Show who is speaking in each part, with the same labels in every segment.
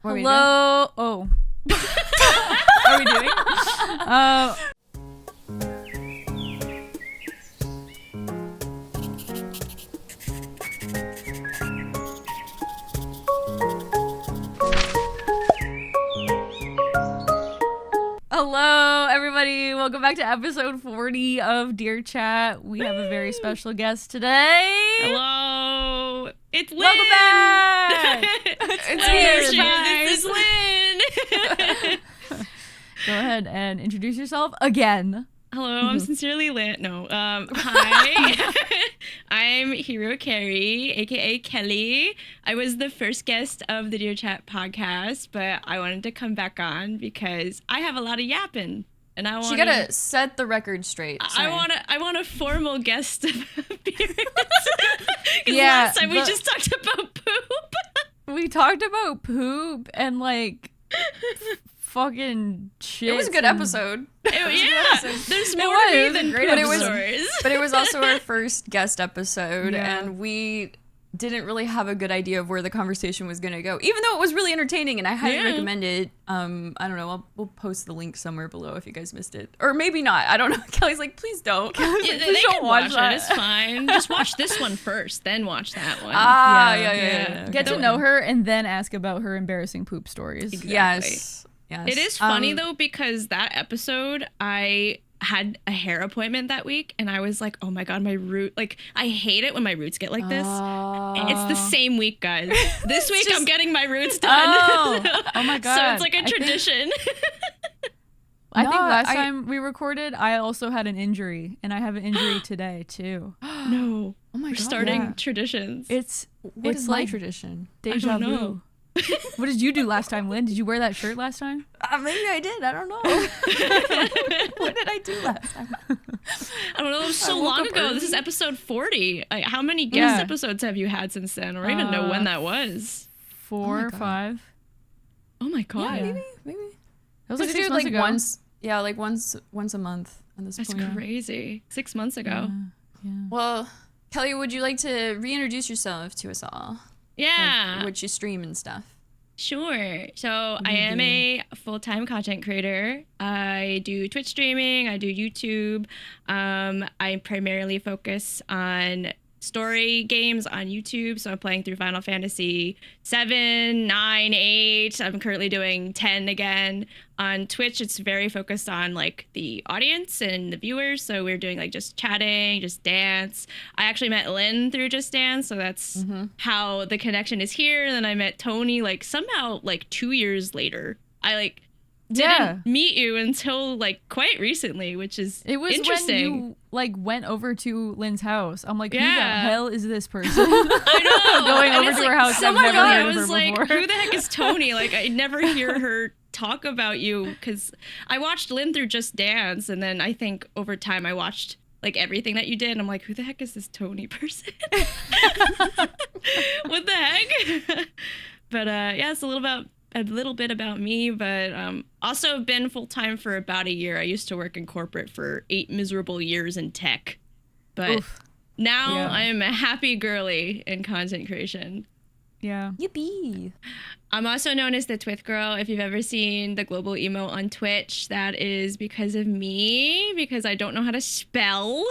Speaker 1: Hello. Oh. Are we doing? Hello, everybody. Welcome back to episode 40 of Dear Chat. We have a very special guest today.
Speaker 2: Hello. It's Lynn.
Speaker 1: Welcome back.
Speaker 2: It's me. This is Lynn.
Speaker 1: Go ahead and introduce yourself again.
Speaker 2: Hello, I'm sincerelyLyn. No. Hi. I'm Haharo Carey, aka Kelly. I was the first guest of the Dear Chat podcast, but I wanted to come back on because I have a lot of yapping. And I want
Speaker 3: She gotta set the record straight.
Speaker 2: I want a formal guest appearance.
Speaker 1: Yeah,
Speaker 2: last time we just talked about poop.
Speaker 1: We talked about poop and like fucking shit.
Speaker 3: It was a good episode.
Speaker 2: There's more to me than
Speaker 1: great
Speaker 2: poop
Speaker 1: episode.
Speaker 2: stories.
Speaker 3: But it was also our first guest episode,
Speaker 1: Yeah.
Speaker 3: and we didn't really have a good idea of where the conversation was going to go, even though it was really entertaining, and I highly recommend it. I don't know. We'll post the link somewhere below if you guys missed it. Or maybe not. I don't know. Kelly's like, please don't.
Speaker 2: Yeah,
Speaker 1: Please
Speaker 2: they
Speaker 1: don't
Speaker 2: can
Speaker 1: watch
Speaker 2: watch
Speaker 1: that.
Speaker 2: it. It's fine. Just watch this one first, then watch that one.
Speaker 3: Yeah.
Speaker 1: Get to know her and then ask about her embarrassing poop stories.
Speaker 2: Exactly.
Speaker 3: Yes.
Speaker 2: It is funny though, because that episode I had a hair appointment that week and I was like, oh my god, my root, like I hate it when my roots get like this. It's the same week, guys. This week I'm getting my roots done.
Speaker 1: Oh my god.
Speaker 2: So it's like a tradition.
Speaker 1: I think last time we recorded, I also had an injury, and I have an injury today too.
Speaker 2: No.
Speaker 3: Oh my
Speaker 2: We're
Speaker 3: god.
Speaker 2: starting traditions.
Speaker 1: It's
Speaker 3: What
Speaker 1: it's
Speaker 3: is my
Speaker 1: like
Speaker 3: tradition?
Speaker 1: deja
Speaker 2: I don't
Speaker 1: vu.
Speaker 2: know.
Speaker 1: What did you do last time, Lynn? Did you wear that shirt last time?
Speaker 3: Maybe I did. I don't know. What did I do last time?
Speaker 2: I don't know. It was so
Speaker 3: woke
Speaker 2: long
Speaker 3: up
Speaker 2: ago.
Speaker 3: early.
Speaker 2: This is episode 40. Like, how many guest episodes have you had since then? Or I don't even know when that was.
Speaker 1: 4
Speaker 3: my
Speaker 1: or
Speaker 3: God.
Speaker 1: 5.
Speaker 2: Oh my god.
Speaker 1: Yeah.
Speaker 3: Maybe.
Speaker 1: That was like
Speaker 3: We
Speaker 1: 6
Speaker 3: do
Speaker 1: months
Speaker 3: like
Speaker 1: ago.
Speaker 3: once a month at this
Speaker 2: That's
Speaker 3: point.
Speaker 2: crazy. 6 months ago.
Speaker 1: Yeah.
Speaker 3: Well, Kelly, would you like to reintroduce yourself to us all?
Speaker 2: Yeah.
Speaker 3: Like, what you stream and stuff.
Speaker 2: Sure. So I am a full-time content creator. I do Twitch streaming. I do YouTube. I primarily focus on story games on YouTube. So I'm playing through Final Fantasy 7, 9, 8. I'm currently doing 10 again. On Twitch, it's very focused on like the audience and the viewers. So we're doing like just chatting, just dance. I actually met Lynn through Just Dance. So that's how the connection is here. And then I met Tony like somehow like 2 years later. I like didn't meet you until like quite recently, which is
Speaker 1: It was
Speaker 2: interesting.
Speaker 1: when you like went over to Lynn's house. I'm like, who the
Speaker 2: Yeah.
Speaker 1: hell is this person?
Speaker 2: I know.
Speaker 1: Going
Speaker 2: And
Speaker 1: over
Speaker 2: it's
Speaker 1: to
Speaker 2: like,
Speaker 1: her house.
Speaker 2: oh
Speaker 1: I've
Speaker 2: my
Speaker 1: never
Speaker 2: God,
Speaker 1: heard
Speaker 2: I
Speaker 1: of her
Speaker 2: was like,
Speaker 1: before.
Speaker 2: who the heck is Tony? Like, I never hear her talk about you because I watched Lynn through Just Dance, and then I think over time I watched like everything that you did. And I'm like, who the heck is this Tony person? What the heck? But yeah, it's a little bit about me, but also been full time for about a year. I used to work in corporate for 8 miserable years in tech, but now I am a happy girly in content creation.
Speaker 1: Yeah.
Speaker 3: Yippee.
Speaker 2: I'm also known as the Twith Girl. If you've ever seen the global emo on Twitch, that is because of me, because I don't know how to spell.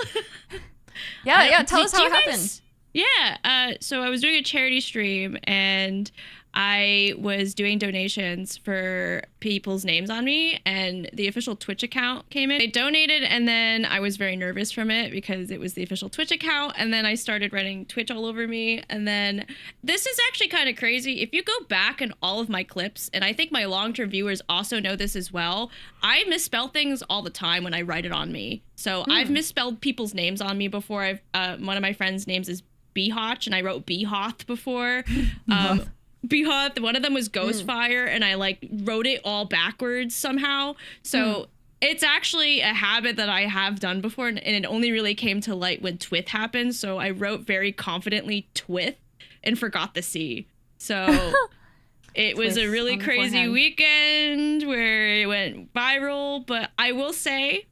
Speaker 3: Yeah. Tell us
Speaker 2: Do
Speaker 3: how
Speaker 2: you
Speaker 3: it happened.
Speaker 2: guys- Yeah. So I was doing a charity stream and I was doing donations for people's names on me, and the official Twitch account came in. They donated, and then I was very nervous from it because it was the official Twitch account, and then I started writing Twitch all over me. And then this is actually kind of crazy. If you go back in all of my clips, and I think my long-term viewers also know this as well, I misspell things all the time when I write it on me. So I've misspelled people's names on me before. One of my friends' names is Behotch, and I wrote Behoth before. Behoth, one of them was Ghostfire, and I like wrote it all backwards somehow. So it's actually a habit that I have done before, and it only really came to light when Twith happened. So I wrote very confidently Twith and forgot the C. So it was a really crazy weekend where it went viral. But I will say,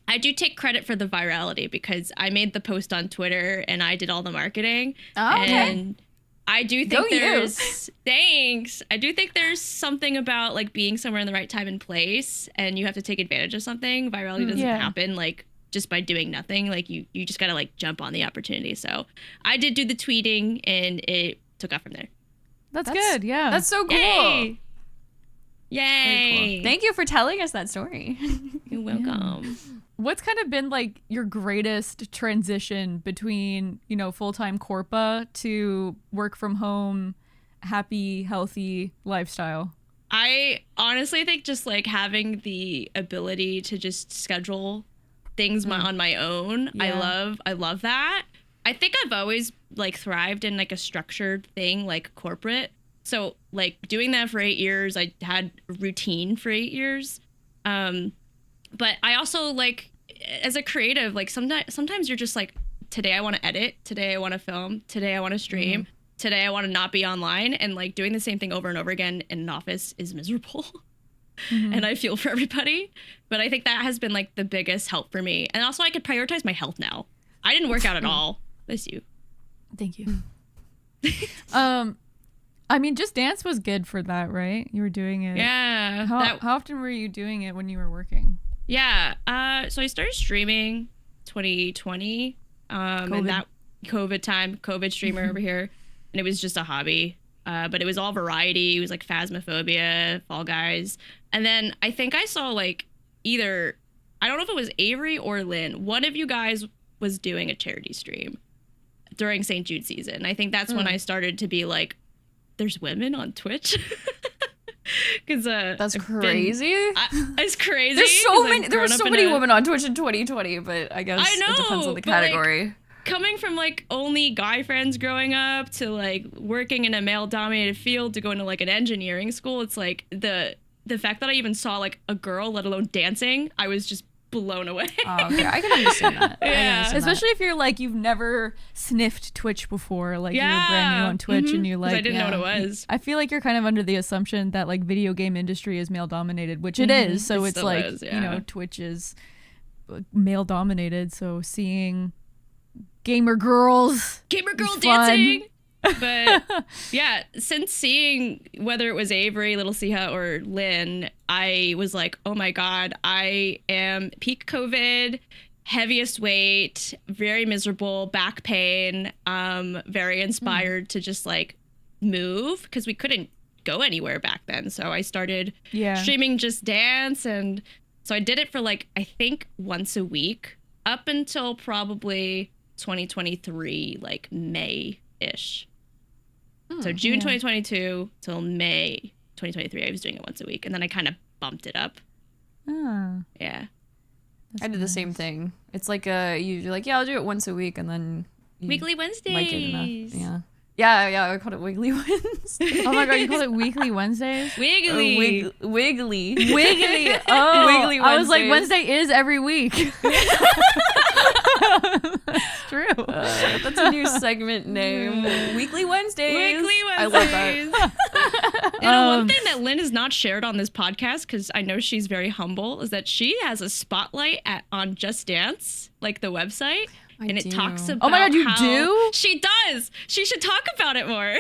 Speaker 2: I do take credit for the virality because I made the post on Twitter and I did all the marketing.
Speaker 3: Oh, okay.
Speaker 2: And I do think there's thanks. I do think there's something about like being somewhere in the right time and place, and you have to take advantage of something. Virality doesn't happen like just by doing nothing. Like you just gotta like jump on the opportunity. So I did do the tweeting, and it took off from there.
Speaker 1: That's good. Yeah,
Speaker 3: that's so cool.
Speaker 2: Yay!
Speaker 3: Cool. Thank you for telling us that story.
Speaker 2: You're welcome.
Speaker 1: What's kind of been like your greatest transition between, you know, full-time corpa to work from home, happy, healthy lifestyle?
Speaker 2: I honestly think just like having the ability to just schedule things on my own. Yeah. I love that. I think I've always like thrived in like a structured thing like corporate. So like doing that for 8 years, I had a routine for 8 years. But I also like as a creative, like sometimes you're just like, today I want to edit, today I want to film, today I want to stream, today I want to not be online, and like doing the same thing over and over again in an office is miserable. And I feel for everybody, but I think that has been like the biggest help for me. And also I could prioritize my health now. I didn't work out at all. Bless you.
Speaker 1: Thank you. I mean, Just Dance was good for that, right? You were doing it.
Speaker 2: Yeah.
Speaker 1: How often were you doing it when you were working?
Speaker 2: Yeah. So I started streaming 2020. And that COVID streamer over here. And it was just a hobby. But it was all variety. It was like Phasmophobia, Fall Guys. And then I think I saw like either, I don't know if it was Avery or Lynn. One of you guys was doing a charity stream during St. Jude season. I think that's when I started to be like, there's women on Twitch. Because
Speaker 3: that's crazy.
Speaker 2: It's crazy.
Speaker 3: There's so many. There were so many women on Twitch in 2020, but I guess it depends on the category.
Speaker 2: Like, coming from like only guy friends growing up to like working in a male-dominated field to going to like an engineering school, it's like the fact that I even saw like a girl, let alone dancing, I was just blown away.
Speaker 3: Oh, okay. I can understand that.
Speaker 1: Yeah, especially if you're like you've never sniffed Twitch before, like you're brand new on Twitch and you're like,
Speaker 2: I didn't know what it was.
Speaker 1: I feel like you're kind of under the assumption that like video game industry is male dominated, which it is. So it's like you know, Twitch is male dominated. So seeing gamer girl
Speaker 2: dancing. But yeah, since seeing whether it was Avery, Little Siha, or Lynn, I was like, oh my God, I am peak COVID, heaviest weight, very miserable, back pain, very inspired to just like move because we couldn't go anywhere back then. So I started streaming Just Dance. And so I did it for like, I think once a week up until probably 2023, like May-ish. So June 2022 till May 2023, I was doing it once a week, and then I kind of bumped it up. Yeah,
Speaker 3: I did the same thing. It's like you're like, I'll do it once a week, and then
Speaker 2: Weekly Wednesdays.
Speaker 3: Like it enough. Yeah. I called it Wiggly Wednesdays.
Speaker 1: Oh my God, you called it Weekly Wednesdays?
Speaker 2: Wiggly.
Speaker 3: Wiggly.
Speaker 1: Oh,
Speaker 3: Wiggly Wednesdays.
Speaker 1: I was like, Wednesday is every week. That's true.
Speaker 3: That's a new segment name. Weekly Wednesdays.
Speaker 2: Weekly Wednesdays.
Speaker 3: I love that.
Speaker 2: One thing that Lynn has not shared on this podcast, because I know she's very humble, is that she has a spotlight on Just Dance, like the website. It talks about
Speaker 1: oh my God, you do?
Speaker 2: She does. She should talk about it more.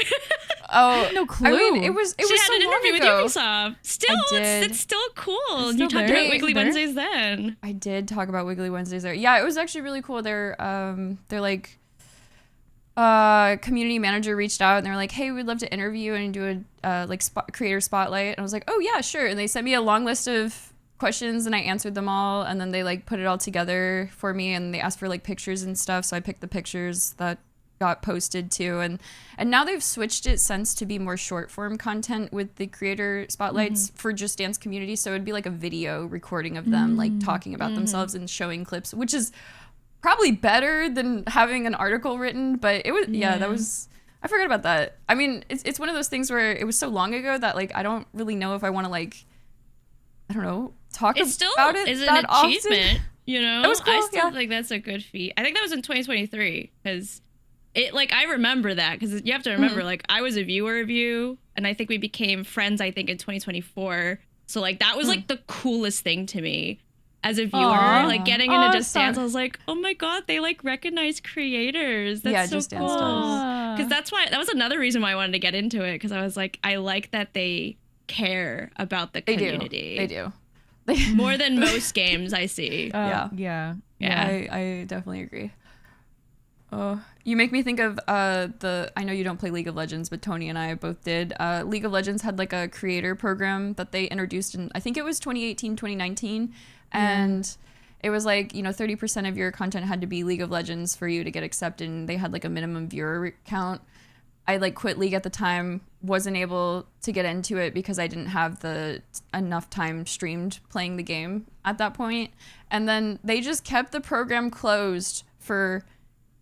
Speaker 3: Oh,
Speaker 1: no clue.
Speaker 3: I mean, it was
Speaker 2: she had
Speaker 3: so
Speaker 2: an interview with Ubisoft. Still, it's still cool.
Speaker 1: It's
Speaker 2: You
Speaker 1: still
Speaker 2: talked
Speaker 1: there.
Speaker 2: about Wiggly Wednesdays then.
Speaker 3: I did talk about Wiggly Wednesdays there. Yeah, it was actually really cool. They're like community manager reached out and they're like, hey, we'd love to interview and do a creator spotlight. And I was like, oh yeah, sure. And they sent me a long list of questions and I answered them all, and then they like put it all together for me, and they asked for like pictures and stuff, so I picked the pictures that got posted too, and now they've switched it since to be more short form content with the creator spotlights for Just Dance community. So it'd be like a video recording of them like talking about themselves and showing clips, which is probably better than having an article written. But it was that was, I forgot about that. I mean, it's one of those things where it was so long ago that like I don't really know if I want to like, I don't know, talk about it.
Speaker 2: It's an
Speaker 3: that
Speaker 2: achievement,
Speaker 3: often.
Speaker 2: you know.
Speaker 3: It was cool,
Speaker 2: I still think that's a good feat. I think that was in 2023 because it like I remember that because you have to remember like I was a viewer of you, and I think we became friends. I think in 2024. So like that was like the coolest thing to me as a viewer. Like getting into Just Dance, I was like, oh my God, they like recognize creators. That's so
Speaker 3: Just
Speaker 2: cool.
Speaker 3: Dance does.
Speaker 2: Because that was another reason why I wanted to get into it, because I was like, I like that they care about the community.
Speaker 3: They do.
Speaker 2: More than most games I see.
Speaker 1: Yeah.
Speaker 3: I definitely agree. You make me think of I know you don't play League of Legends, but Tony and I both did. League of Legends had like a creator program that they introduced in, I think it was 2018, 2019. And it was like, 30% of your content had to be League of Legends for you to get accepted. And they had like a minimum viewer count. I like quit League at the time, wasn't able to get into it because I didn't have enough time streamed playing the game at that point. And then they just kept the program closed for,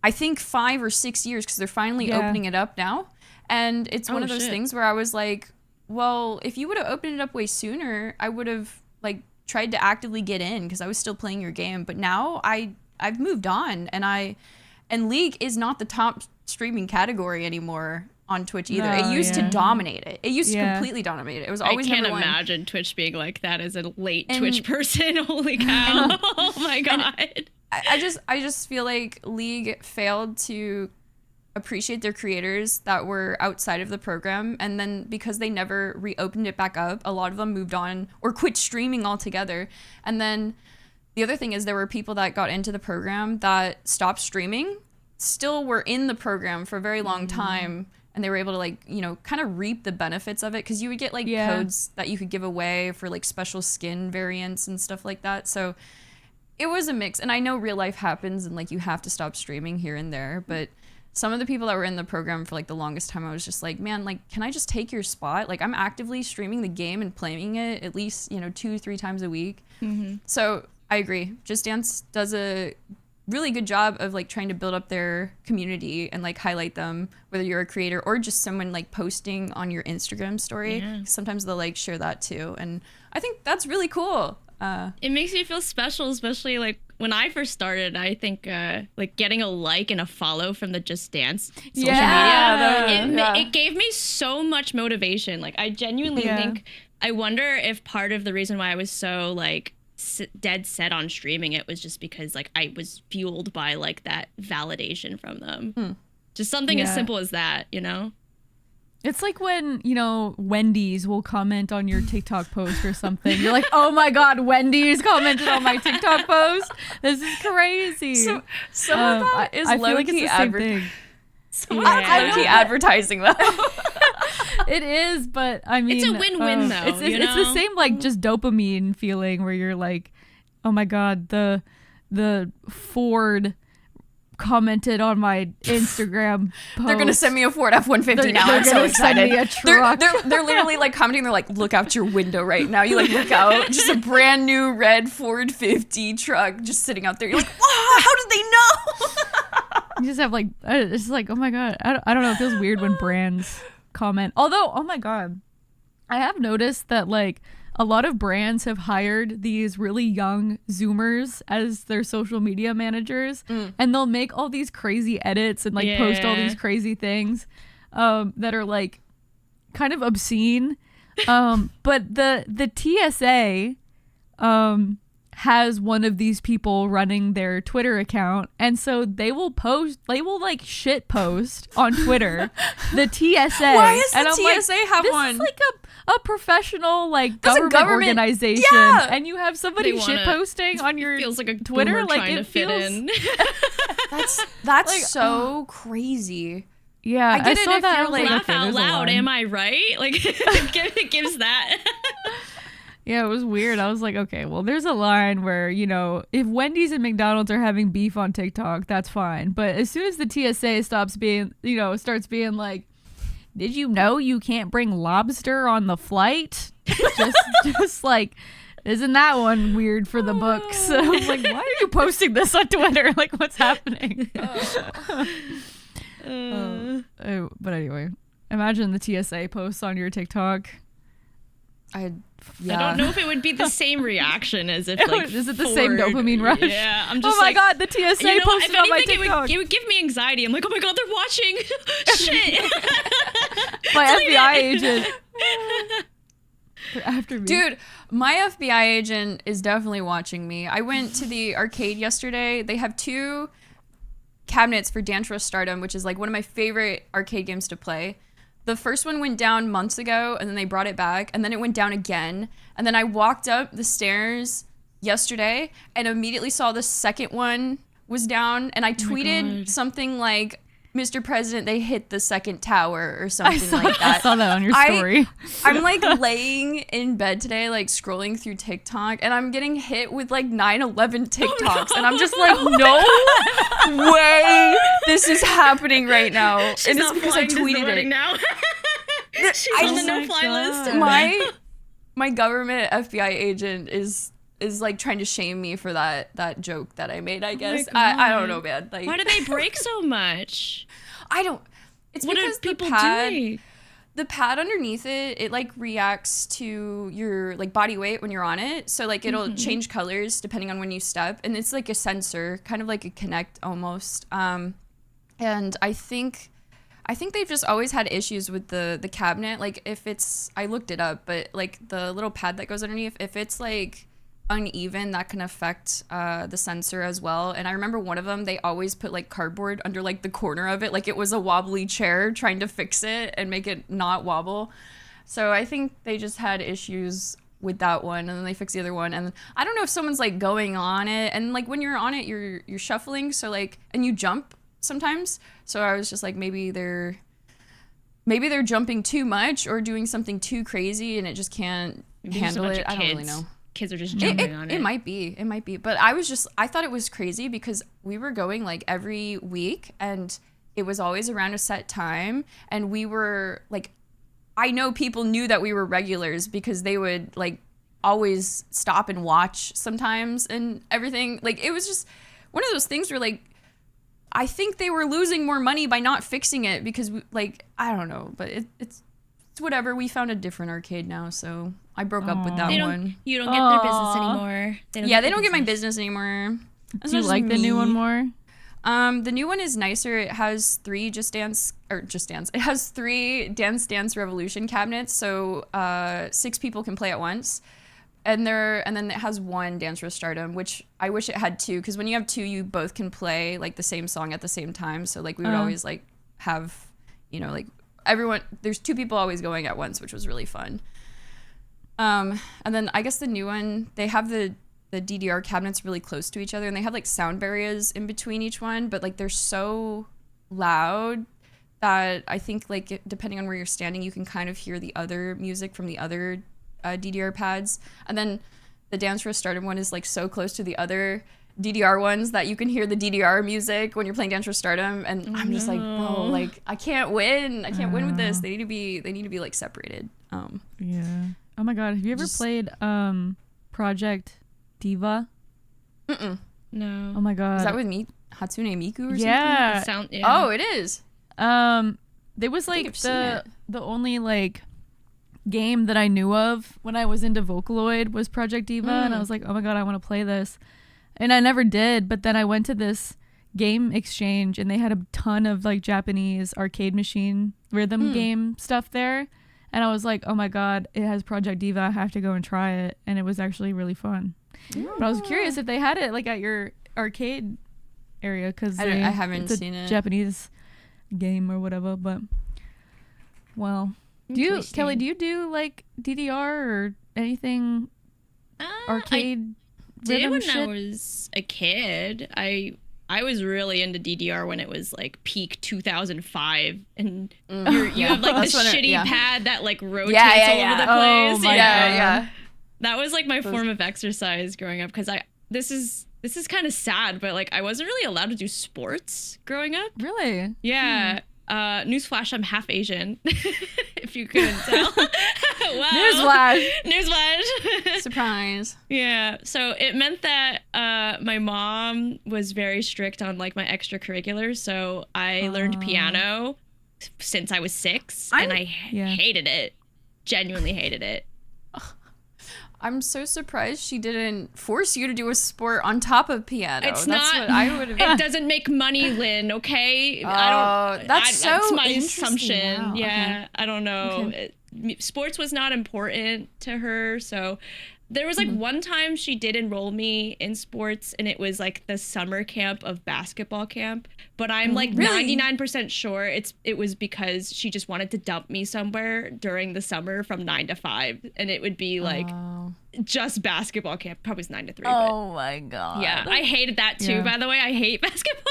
Speaker 3: I think, 5 or 6 years, because they're finally opening it up now. And it's one of those things where I was like, well, if you would have opened it up way sooner, I would have like tried to actively get in, because I was still playing your game. But now I've moved on, and League is not the top streaming category anymore on Twitch either. It used to dominate it. It used to completely dominate it. It was always
Speaker 2: I can't
Speaker 3: number one.
Speaker 2: imagine Twitch being like that as a late Twitch person. Holy cow. Oh my God.
Speaker 3: I just feel like League failed to appreciate their creators that were outside of the program, and then because they never reopened it back up, a lot of them moved on or quit streaming altogether. And then the other thing is, there were people that got into the program that stopped streaming, still were in the program for a very long time, and they were able to like, kind of reap the benefits of it, because you would get like codes that you could give away for like special skin variants and stuff like that. So it was a mix. And I know real life happens and like you have to stop streaming here and there, but some of the people that were in the program for like the longest time, I was just like, man, like, can I just take your spot? Like, I'm actively streaming the game and playing it at least, 2-3 times a week. So I agree. Just Dance does a really good job of like trying to build up their community and like highlight them, whether you're a creator or just someone like posting on your Instagram story. Sometimes they'll like share that too, and I think that's really cool.
Speaker 2: It makes me feel special, especially like when I first started. I think like getting a like and a follow from the Just Dance social media, it gave me so much motivation. Like, I genuinely think, I wonder if part of the reason why I was so like dead set on streaming it was just because like I was fueled by like that validation from them. Just something as simple as that,
Speaker 1: It's like when, Wendy's will comment on your TikTok post or something. You're like, oh my God, Wendy's commented on my TikTok post. This is crazy.
Speaker 3: So some of that is low-key
Speaker 1: low-key
Speaker 3: advertising though.
Speaker 1: It is, but I mean,
Speaker 2: it's a win-win though.
Speaker 1: It's the same like just dopamine feeling where you're like, oh my God, the Ford commented on my Instagram post.
Speaker 3: They're gonna send me a Ford F-150 now. I'm so excited.
Speaker 1: Send me a truck.
Speaker 3: They're literally like commenting. They're like, look out your window right now. You like look out, just a brand new red Ford 50 truck just sitting out there. You're like, wow, how did they know?
Speaker 1: You just have like, it's like, oh my God, I don't know. It feels weird when brands comment. Although, oh my God, I have noticed that like a lot of brands have hired these really young Zoomers as their social media managers, and they'll make all these crazy edits and like post all these crazy things that are like kind of obscene. But the TSA has one of these people running their Twitter account, and so they will like shit post on Twitter the TSA.
Speaker 3: Why does the TSA
Speaker 1: like,
Speaker 3: have
Speaker 1: this
Speaker 3: one?
Speaker 1: Is like a professional like government organization, and you have somebody shit posting on your
Speaker 2: feels like a
Speaker 1: Twitter, like
Speaker 2: trying
Speaker 1: it
Speaker 2: to fit in.
Speaker 3: That's like, so crazy.
Speaker 1: Yeah,
Speaker 3: I get it
Speaker 1: saw
Speaker 3: if
Speaker 1: that.
Speaker 3: you're like,
Speaker 2: laugh out loud. Am I right? Like, it gives that.
Speaker 1: Yeah, it was weird. I was like, okay, well, there's a line where, if Wendy's and McDonald's are having beef on TikTok, that's fine. But as soon as the TSA starts being like, did you know you can't bring lobster on the flight? just like, isn't that one weird for the books? I was like, why are you posting this on Twitter? Like, what's happening? But anyway, imagine the TSA posts on your TikTok.
Speaker 2: I don't know if it would be the same reaction as if like
Speaker 1: is it the same dopamine rush?
Speaker 2: Yeah, I'm just
Speaker 1: oh my God, the TSA posted on my TikTok.
Speaker 2: It would give me anxiety. I'm like, oh my God, they're watching. Shit.
Speaker 1: My FBI agent. They're after me.
Speaker 3: Dude, my FBI agent is definitely watching me. I went to the arcade yesterday. They have 2 cabinets for Dance Rush Stardom, which is like one of my favorite arcade games to play. The first one went down months ago, and then they brought it back, and then it went down again. And then I walked up the stairs yesterday and immediately saw the second one was down, and I tweeted something like, Mr. President, they hit the second tower or something like that.
Speaker 1: I saw that on your story.
Speaker 3: I'm like laying in bed today, like scrolling through TikTok, and I'm getting hit with like 9/11 TikToks, and I'm just like, no way this is happening right now.
Speaker 2: She's
Speaker 3: and it's
Speaker 2: not
Speaker 3: because I
Speaker 2: flying
Speaker 3: tweeted it.
Speaker 2: Now. She's on the no-fly list.
Speaker 3: My government FBI agent is like trying to shame me for that joke that I made, I guess. I don't know, man. Like,
Speaker 2: why do they break so much?
Speaker 3: I don't. It's
Speaker 2: what
Speaker 3: because
Speaker 2: are people
Speaker 3: doing? The pad underneath it like reacts to your like body weight when you're on it. So like it'll change colors depending on when you step, and it's like a sensor, kind of like a Kinect almost. And I think they've just always had issues with the cabinet. Like if it's, I looked it up, but like the little pad that goes underneath, if it's like uneven, that can affect the sensor as well. And I remember one of them, they always put like cardboard under like the corner of it, like it was a wobbly chair, trying to fix it and make it not wobble. So I think they just had issues with that one, and then they fixed the other one. And I don't know if someone's like going on it, and like when you're on it, you're shuffling, so like, and you jump sometimes. So I was just like, maybe they're jumping too much or doing something too crazy, and it just can't handle it. I don't really know.
Speaker 2: Kids are just jumping on it.
Speaker 3: It might be. But I thought it was crazy because we were going like every week, and it was always around a set time. And we were like, I know people knew that we were regulars because they would like always stop and watch sometimes and everything. Like it was just one of those things where like, I think they were losing more money by not fixing it because like, I don't know, but it's whatever. We found a different arcade now, so I broke up with that one.
Speaker 2: You don't get their business anymore.
Speaker 3: They don't get my business anymore.
Speaker 1: Do you like the new one more?
Speaker 3: The new one is nicer. It has three It has three Dance Revolution cabinets, so 6 people can play at once. And then it has one Dance Rush Stardom, which I wish it had 2, because when you have 2, you both can play like the same song at the same time. So like we would always like have, like everyone, there's 2 people always going at once, which was really fun. And then I guess the new one, they have the DDR cabinets really close to each other, and they have like sound barriers in between each one, but like they're so loud that I think like depending on where you're standing, you can kind of hear the other music from the other DDR pads. And then the Dance Rush Stardom one is like so close to the other DDR ones that you can hear the DDR music when you're playing Dance Rush Stardom, and I'm just like, bro, like I can't win with this. They need to be like separated.
Speaker 1: Yeah. Oh my god, have you ever played Project Diva?
Speaker 2: No.
Speaker 1: Oh my god.
Speaker 3: Is that with Hatsune Miku or
Speaker 1: something?
Speaker 2: Yeah.
Speaker 3: Oh, it is.
Speaker 1: It was like the only like game that I knew of when I was into Vocaloid was Project Diva, and I was like, oh my god, I want to play this. And I never did, but then I went to this game exchange, and they had a ton of like Japanese arcade machine rhythm game stuff there. And I was like, oh my god, it has Project Diva. I have to go and try it. And it was actually really fun. But I was curious if they had it like at your arcade area, because I
Speaker 3: haven't seen it.
Speaker 1: Japanese game or whatever. But well, Kelly, do you do like DDR or anything arcade?
Speaker 2: I did when
Speaker 1: shit?
Speaker 2: I was a kid. I was really into DDR when it was like peak 2005, and you have like this shitty pad that like rotates all over the place.
Speaker 1: Oh my god.
Speaker 2: That was like my form of exercise growing up, because this is kind of sad, but like I wasn't really allowed to do sports growing up.
Speaker 1: Really?
Speaker 2: Yeah. Newsflash, I'm half Asian, if you couldn't tell.
Speaker 1: Wow.
Speaker 2: Newsflash.
Speaker 3: Surprise.
Speaker 2: Yeah. So it meant that my mom was very strict on like my extracurriculars. So I learned piano since I was 6, and I hated it. Genuinely hated it.
Speaker 3: I'm so surprised she didn't force you to do a sport on top of piano.
Speaker 2: That's what I would have. It doesn't make money, Lynn. Okay. That's my assumption.
Speaker 3: Wow.
Speaker 2: Yeah.
Speaker 3: Okay.
Speaker 2: I don't know.
Speaker 3: Okay.
Speaker 2: Sports was not important to her, so There was like one time she did enroll me in sports, and it was like the summer camp of basketball camp. But I'm like
Speaker 3: Really?
Speaker 2: 99% sure it was because she just wanted to dump me somewhere during the summer from 9 to 5, and it would be like just basketball camp. Probably was 9 to 3.
Speaker 1: Oh my god.
Speaker 2: Yeah, I hated that too. By the way, I hate basketball.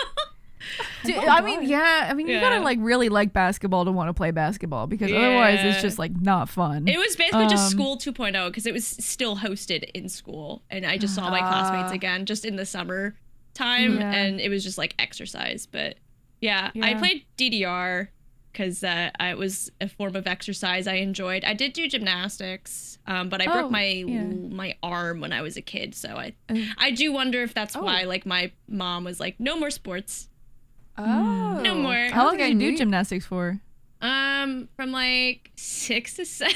Speaker 1: Dude, I mean, you gotta like really like basketball to want to play basketball, because otherwise it's just like not fun.
Speaker 2: It was basically just school 2.0, because it was still hosted in school, and I just saw my classmates again just in the summer time, and it was just like exercise. But I played DDR because it was a form of exercise I enjoyed. I did do gymnastics, but I broke my arm when I was a kid, so I do wonder if that's why like my mom was like, no more sports.
Speaker 3: Oh.
Speaker 2: No more.
Speaker 1: How long did you do gymnastics for?
Speaker 2: From like 6 to 7.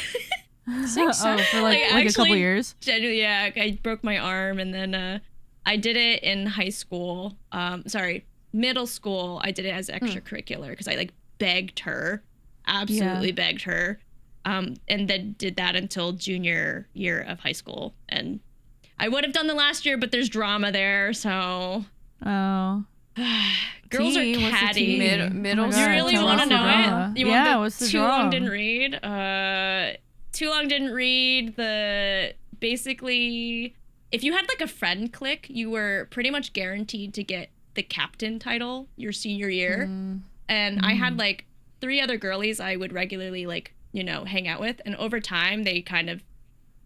Speaker 1: 6, 7? For like a couple years?
Speaker 2: Yeah, I broke my arm, and then I did it in high school. Middle school. I did it as extracurricular because I like begged her, absolutely begged her, and then did that until junior year of high school. And I would have done the last year, but there's drama there, so.
Speaker 1: Oh.
Speaker 2: Girls are catty.
Speaker 3: Middle
Speaker 2: school. You really want to know it?
Speaker 1: What's the
Speaker 2: Too
Speaker 1: drama?
Speaker 2: long didn't read. Too long didn't read. Basically, if you had like a friend clique, you were pretty much guaranteed to get the captain title your senior year. And I had like 3 other girlies I would regularly like, hang out with. And over time, they kind of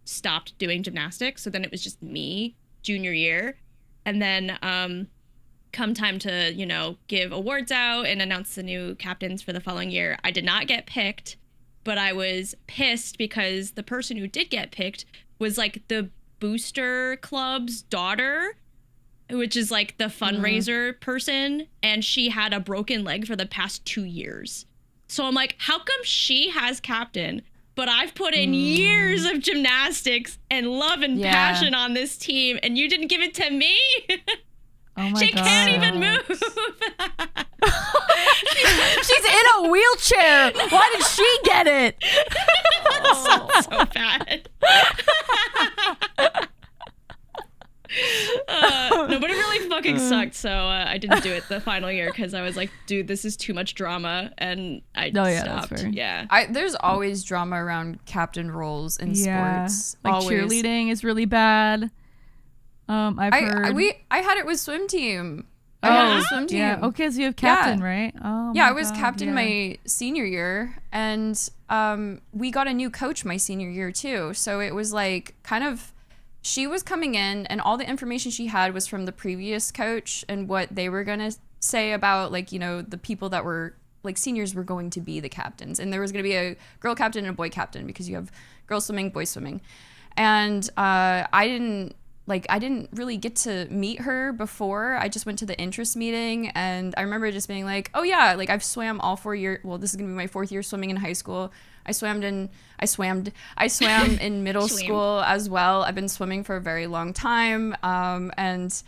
Speaker 2: stopped doing gymnastics. So then it was just me junior year. And then come time to, give awards out and announce the new captains for the following year, I did not get picked, but I was pissed because the person who did get picked was like the booster club's daughter, which is like the fundraiser person, and she had a broken leg for the past 2 years. So I'm like, how come she has captain, but I've put in years of gymnastics and love and passion on this team, and you didn't give it to me?
Speaker 1: Oh my
Speaker 2: she
Speaker 1: God.
Speaker 2: can't even move.
Speaker 1: She's in a wheelchair. Why did she get it?
Speaker 2: So bad. No, but it really fucking sucked. So I didn't do it the final year because I was like, dude, this is too much drama, and I stopped.
Speaker 1: That's fair.
Speaker 2: Yeah.
Speaker 3: There's always drama around captain roles in sports.
Speaker 1: Like
Speaker 3: always.
Speaker 1: cheerleading is really bad. I've heard.
Speaker 3: I had it with swim team.
Speaker 1: I
Speaker 3: had it with swim team.
Speaker 1: Yeah. Okay, so you have captain, right? Oh.
Speaker 3: Yeah, I was captain my senior year, and we got a new coach my senior year too. So it was like kind of, she was coming in, and all the information she had was from the previous coach and what they were gonna say about like the people that were like seniors were going to be the captains, and there was gonna be a girl captain and a boy captain because you have girls swimming, boys swimming, and I didn't really get to meet her before. I just went to the interest meeting, and I remember just being like, oh yeah, like I've swam all 4 years. Well, this is gonna be my 4th year swimming in high school. I swam in middle school as well. I've been swimming for a very long time. And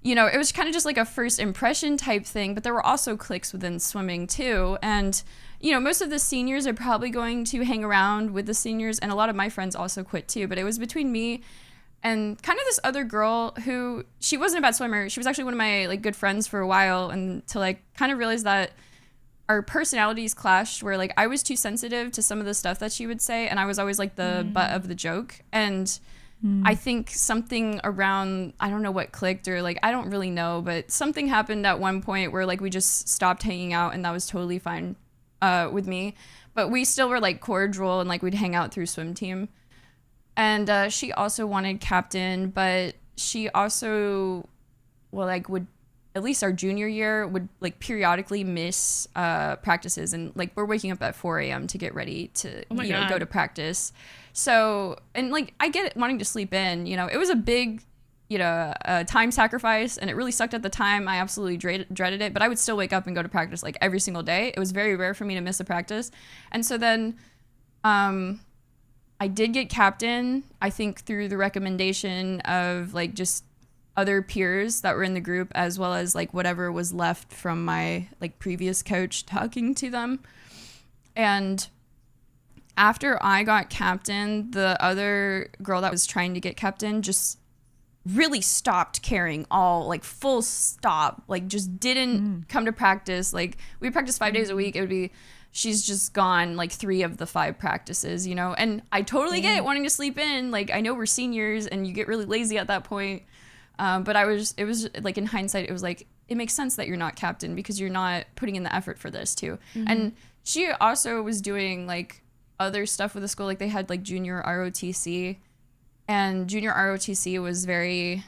Speaker 3: it was kind of just like a first impression type thing, but there were also cliques within swimming too. And most of the seniors are probably going to hang around with the seniors, and a lot of my friends also quit too, but it was between me and kind of this other girl who, she wasn't a bad swimmer. She was actually one of my like good friends for a while, until I kind of realized that our personalities clashed, where like I was too sensitive to some of the stuff that she would say, and I was always like the butt of the joke. And I think something around, I don't know what clicked, or like I don't really know, but something happened at one point where like we just stopped hanging out, and that was totally fine with me. But we still were like cordial, and like we'd hang out through swim team. And she also wanted captain, but she also, would, at least our junior year, would like periodically miss practices, and like we're waking up at 4 a.m. to get ready to go to practice. So, and like I get it, wanting to sleep in. It was a big time sacrifice, and it really sucked at the time. I absolutely dreaded it, but I would still wake up and go to practice like every single day. It was very rare for me to miss a practice. And so then I did get captain, I think through the recommendation of like just other peers that were in the group, as well as like whatever was left from my like previous coach talking to them. And after I got captain, the other girl that was trying to get captain just really stopped caring, all like full stop, like just didn't come to practice. Like we practice 5 days a week. It would be, she's just gone like 3 of the 5 practices, you know? And I totally get it, wanting to sleep in. Like I know we're seniors and you get really lazy at that point. But it was like in hindsight, it was like, it makes sense that you're not captain because you're not putting in the effort for this too. And she also was doing like other stuff with the school. Like they had like junior ROTC, and junior ROTC was very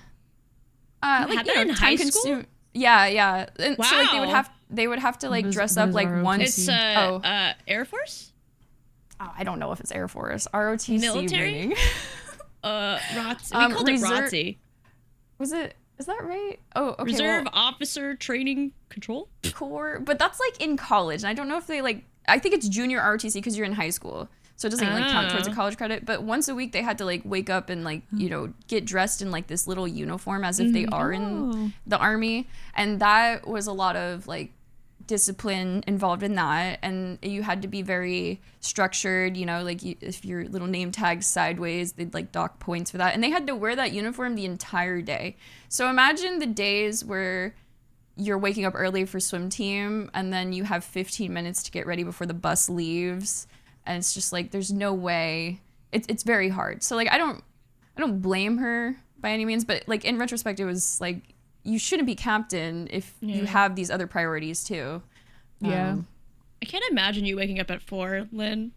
Speaker 3: like, you know, time consuming. Yeah. And so like they would have to like dress up like once.
Speaker 2: It's Air Force?
Speaker 3: Oh, I don't know if it's Air Force. ROTC
Speaker 2: military?
Speaker 3: meaning.
Speaker 2: ROTC. We called it ROTC.
Speaker 3: Was it? Is that right? Oh, okay.
Speaker 2: Reserve Officer Training Control
Speaker 3: Corps, but that's like in college, and I don't know if they like. I think it's junior ROTC because you're in high school, so it doesn't like count towards a college credit. But once a week, they had to like wake up and like, you know, get dressed in like this little uniform as if they are in the army, and that was a lot of like discipline involved in that, and you had to be very structured, you know, like if your little name tag's sideways, they'd like dock points for that, and they had to wear that uniform the entire day. So imagine the days where you're waking up early for swim team and then you have 15 minutes to get ready before the bus leaves, and it's just like there's no way. It's very hard. So like I don't blame her by any means, but like in retrospect, it was like you shouldn't be captain if you have these other priorities too.
Speaker 1: Yeah.
Speaker 2: I can't imagine you waking up at 4, Lynn.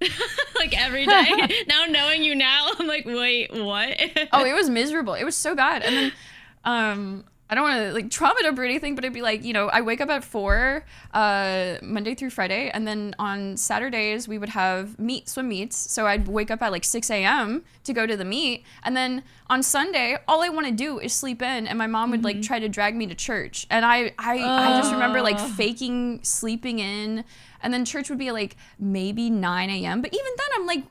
Speaker 2: Like every day. Now knowing you now, I'm like, wait, what?
Speaker 3: Oh, it was miserable. It was so bad. And then I don't want to like trauma it up or anything, but it'd be like, you know, I wake up at 4 Monday through Friday, and then on Saturdays we would have swim meets. So I'd wake up at like 6 a.m. to go to the meet, and then on Sunday all I want to do is sleep in, and my mom would like try to drag me to church, and I just remember like faking sleeping in, and then church would be like maybe 9 a.m. But even then I'm like,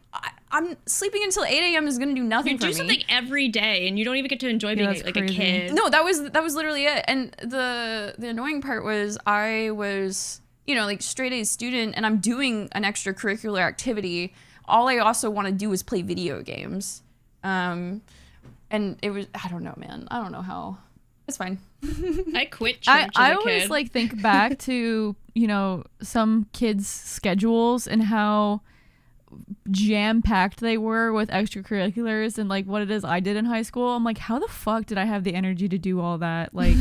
Speaker 3: I'm sleeping until 8 a.m. is gonna do nothing for me.
Speaker 2: You do something every day, and you don't even get to enjoy being like crazy. A kid.
Speaker 3: No, that was literally it. And the annoying part was I was, you know, like straight A student, and I'm doing an extracurricular activity. All I also want to do is play video games. And it was, I don't know, man. I don't know how. It's fine.
Speaker 2: I quit church
Speaker 1: I
Speaker 2: as a
Speaker 1: always
Speaker 2: kid.
Speaker 1: like think back to, you know, some kids' schedules and how jam-packed they were with extracurriculars, and like what it is I did in high school. I'm like, how the fuck did I have the energy to do all that like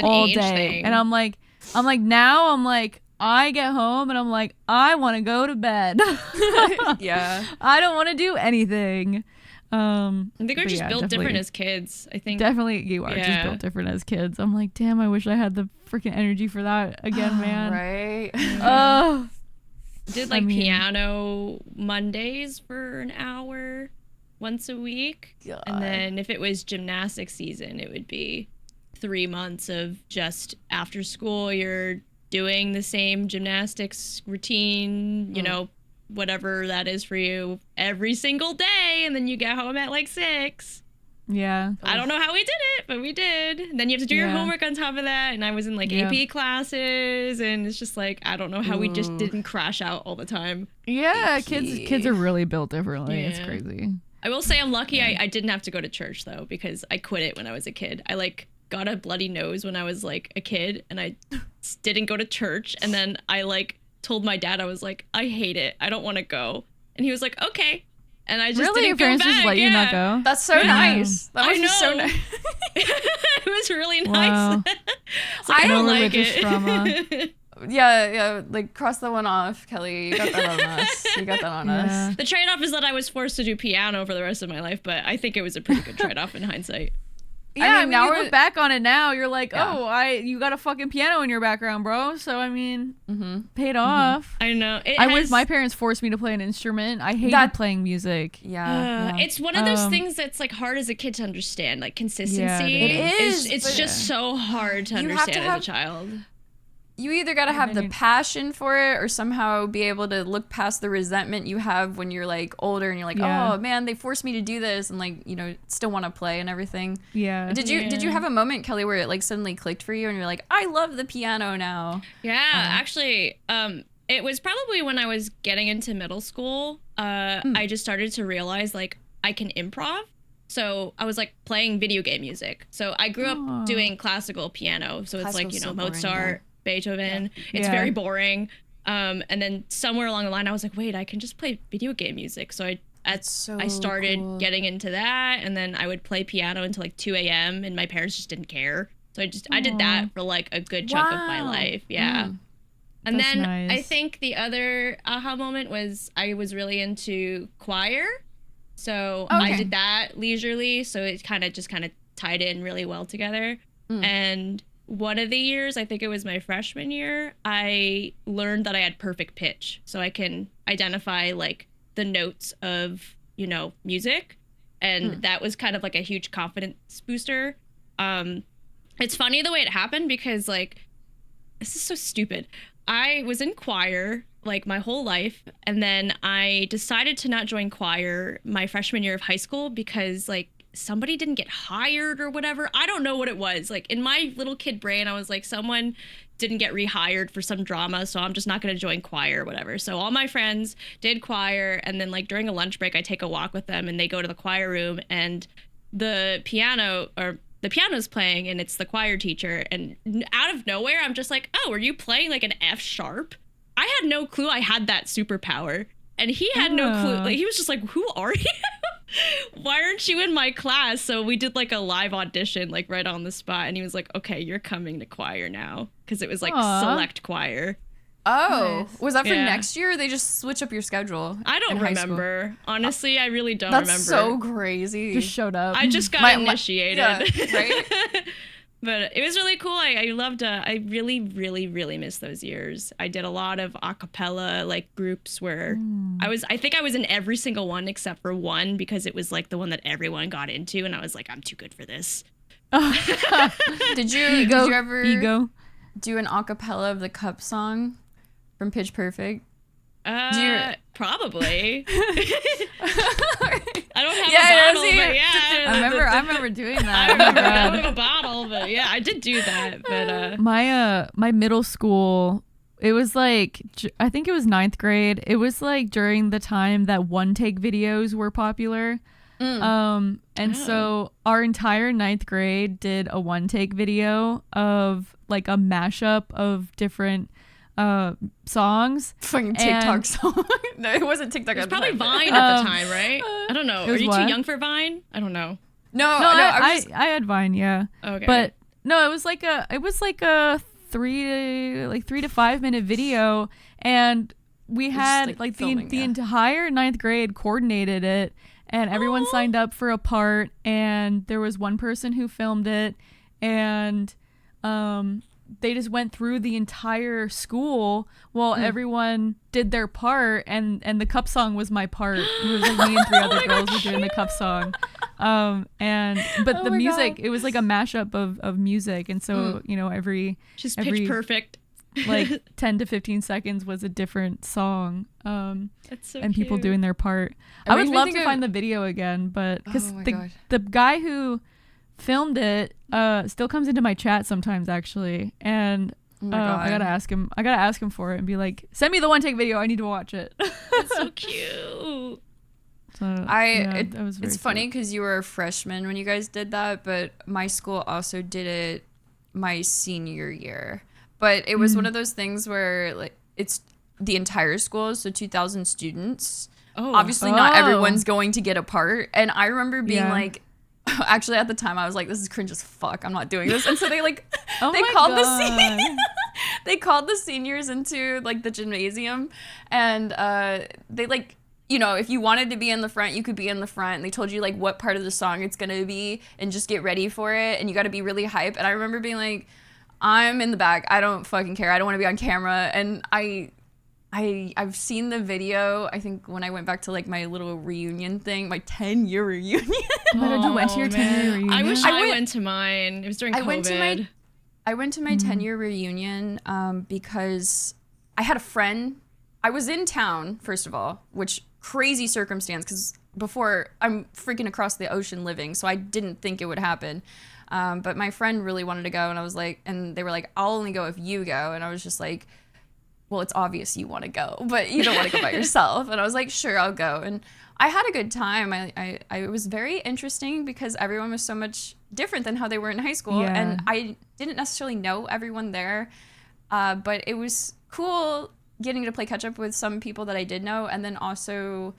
Speaker 1: all day
Speaker 2: thing.
Speaker 1: And I'm like now I'm like I get home and I'm like I want to go to bed.
Speaker 3: Yeah,
Speaker 1: I don't want to do anything.
Speaker 2: I think we're just built different as kids. I think
Speaker 1: definitely you are just built different as kids. I'm like, damn, I wish I had the freaking energy for that again, man.
Speaker 3: Right.
Speaker 1: Oh.
Speaker 2: Did like piano Mondays for an hour once a week. God. And then if it was gymnastics season, it would be 3 months of just after school you're doing the same gymnastics routine, you know, whatever that is for you, every single day, and then you get home at like 6.
Speaker 1: Yeah.
Speaker 2: I don't know how we did it, but we did. And then you have to do your homework on top of that, and I was in like AP classes, and it's just like I don't know how we just didn't crash out all the time.
Speaker 1: Yeah, AP. kids are really built differently. It's crazy.
Speaker 2: I will say I'm lucky I didn't have to go to church though, because I quit it when I was a kid. I like got a bloody nose when I was like a kid, and I didn't go to church, and then I like told my dad, I was like, I hate it, I don't want to go, and he was like, okay. And I just
Speaker 1: really?
Speaker 2: didn't
Speaker 1: Your
Speaker 2: go
Speaker 1: parents
Speaker 2: back.
Speaker 1: just let you not go?
Speaker 3: That's so nice. That was just so nice.
Speaker 2: It was really
Speaker 1: Wow.
Speaker 2: nice. Like, I don't like it.
Speaker 1: Drama.
Speaker 3: Yeah, like cross that one off, Kelly. You got that on us. You got that on us.
Speaker 2: The trade-off is that I was forced to do piano for the rest of my life, but I think it was a pretty good trade-off in hindsight.
Speaker 1: Yeah, I mean, now you look back on it now, you're like, you got a fucking piano in your background, bro. So, I mean, paid off.
Speaker 2: I know.
Speaker 1: I wish my parents forced me to play an instrument. I hated playing music.
Speaker 3: Yeah.
Speaker 2: It's one of those things that's like hard as a kid to understand, like consistency.
Speaker 1: Yeah,
Speaker 3: it is.
Speaker 2: It's just so hard to understand as a child.
Speaker 3: You either got to have the passion for it or somehow be able to look past the resentment you have when you're like older and you're like, oh man, they forced me to do this, and like, you know, still want to play and everything.
Speaker 1: Yeah.
Speaker 3: Did you have a moment, Kelly, where it like suddenly clicked for you and you're like, I love the piano now?
Speaker 2: Yeah, actually, It was probably when I was getting into middle school. I just started to realize like I can improv. So I was like playing video game music. So I grew up doing classical piano. So it's like, you know, Mozart, Beethoven. It's very boring. And then somewhere along the line, I was like, wait, I can just play video game music. So I started getting into that. And then I would play piano until like 2 a.m. and my parents just didn't care. So I did that for like a good chunk of my life. Yeah. And
Speaker 1: That's
Speaker 2: then
Speaker 1: nice.
Speaker 2: I think the other aha moment was I was really into choir. So I did that leisurely. So it kind of tied in really well together. And one of the years, I think it was my freshman year, I learned that I had perfect pitch. So I can identify like the notes of, you know, music. And that was kind of like a huge confidence booster. It's funny the way it happened because like, this is so stupid. I was in choir like my whole life, and then I decided to not join choir my freshman year of high school because like somebody didn't get hired or whatever. I don't know what it was. Like in my little kid brain, I was like, someone didn't get rehired for some drama, so I'm just not going to join choir or whatever. So all my friends did choir, and then like during a lunch break, I take a walk with them, and they go to the choir room, and the piano's playing, and it's the choir teacher, and out of nowhere I'm just like, oh, are you playing like an F sharp? I had no clue I had that superpower, and he had no clue. Like he was just like, who are you? Why aren't you in my class? So we did like a live audition like right on the spot, and he was like, okay, you're coming to choir now, because it was like select choir.
Speaker 3: Oh, nice. Was that for next year, or they just switch up your schedule?
Speaker 2: I don't remember. Honestly, I really don't remember.
Speaker 3: That's so crazy.
Speaker 1: Just showed up.
Speaker 2: I just got initiated.
Speaker 3: Yeah, right?
Speaker 2: But it was really cool. I loved I really, really, really miss those years. I did a lot of a cappella like groups where I think I was in every single one except for one, because it was like the one that everyone got into, and I was like, I'm too good for this.
Speaker 3: Did you ever do an a cappella of the Cup song from Pitch Perfect?
Speaker 2: Probably. I don't have a bottle, but yeah.
Speaker 1: I remember doing that.
Speaker 2: I don't have a bottle, but yeah, I did do that. But
Speaker 1: my middle school, it was like, I think it was 9th grade. It was like during the time that one take videos were popular. So our entire 9th grade did a one take video of like a mashup of different songs.
Speaker 3: Fucking TikTok song. No, it wasn't TikTok.
Speaker 2: It was probably Vine at the time, right? I don't know. Are you too young for Vine? I don't know.
Speaker 1: No, I had Vine, yeah. Okay. But no, it was like a 3 to 5 minute video, and we had like the entire 9th grade coordinated it, and everyone signed up for a part, and there was one person who filmed it, and they just went through the entire school while everyone did their part, and the Cup song was my part. It was like me and 3 other girls were doing the Cup song. But the music, it was like a mashup of music, and so you know every
Speaker 2: Pitch Perfect,
Speaker 1: like 10 to 15 seconds was a different song.
Speaker 2: That's so
Speaker 1: and
Speaker 2: cute.
Speaker 1: people doing their part. I would love to find the video again, but because the guy who filmed it still comes into my chat sometimes, actually, and I gotta ask him for it and be like, send me the one take video, I need to watch it.
Speaker 2: That's so cute.
Speaker 1: So
Speaker 3: it's funny because you were a freshman when you guys did that, but my school also did it my senior year, but it was one of those things where like it's the entire school, so 2,000 students. Obviously not everyone's going to get a part, and I remember being like, actually at the time I was like, this is cringe as fuck, I'm not doing this. And so they like they called the seniors into like the gymnasium, and they like, you know, if you wanted to be in the front, you could be in the front, and they told you like what part of the song it's gonna be and just get ready for it, and you got to be really hype. And I remember being like, I'm in the back, I don't fucking care, I don't want to be on camera. And I've seen the video, I think when I went back to like my little reunion thing, my 10-year reunion.
Speaker 1: You went to your 10-year reunion?
Speaker 2: I wish I went to mine. It was during COVID.
Speaker 3: I went to my 10-year reunion because I had a friend. I was in town, first of all, which crazy circumstance, because before I'm freaking across the ocean living, so I didn't think it would happen. But my friend really wanted to go, and I was like, and they were like, I'll only go if you go. And I was just like, well, it's obvious you want to go, but you don't want to go by yourself. And I was like, sure, I'll go. And I had a good time. It was very interesting because everyone was so much different than how they were in high school.
Speaker 1: Yeah.
Speaker 3: And I didn't necessarily know everyone there, but it was cool getting to play catch up with some people that I did know, and then also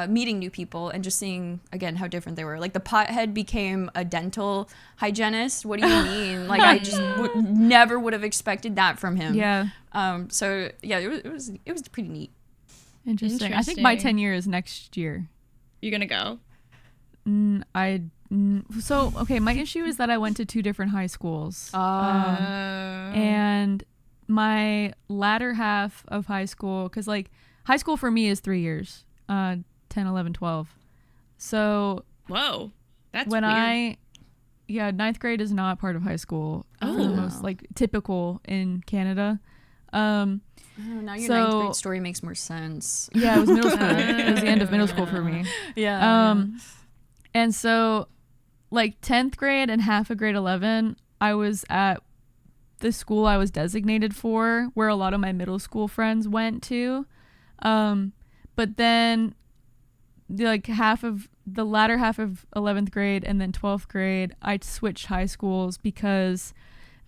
Speaker 3: meeting new people and just seeing, again, how different they were. Like the pothead became a dental hygienist. What do you mean? Like I just never would have expected that from him.
Speaker 1: Yeah.
Speaker 3: So yeah, it was pretty neat.
Speaker 1: Interesting. I think my 10 year is next year.
Speaker 2: You gonna go?
Speaker 1: So okay, my issue is that I went to 2 different high schools. And my latter half of high school, because like high school for me is 3 years, 10, 11, 12. So
Speaker 2: whoa, that's
Speaker 1: when
Speaker 2: weird.
Speaker 1: Ninth grade is not part of high school for
Speaker 3: Oh.
Speaker 1: the most like typical in Canada.
Speaker 3: Oh, now your ninth grade story makes more sense.
Speaker 1: Yeah, it was middle school. It was the end of middle school for me.
Speaker 3: Yeah.
Speaker 1: And so like 10th grade and half of grade 11, I was at the school I was designated for, where a lot of my middle school friends went to. But then the latter half of 11th grade and then 12th grade, I switched high schools because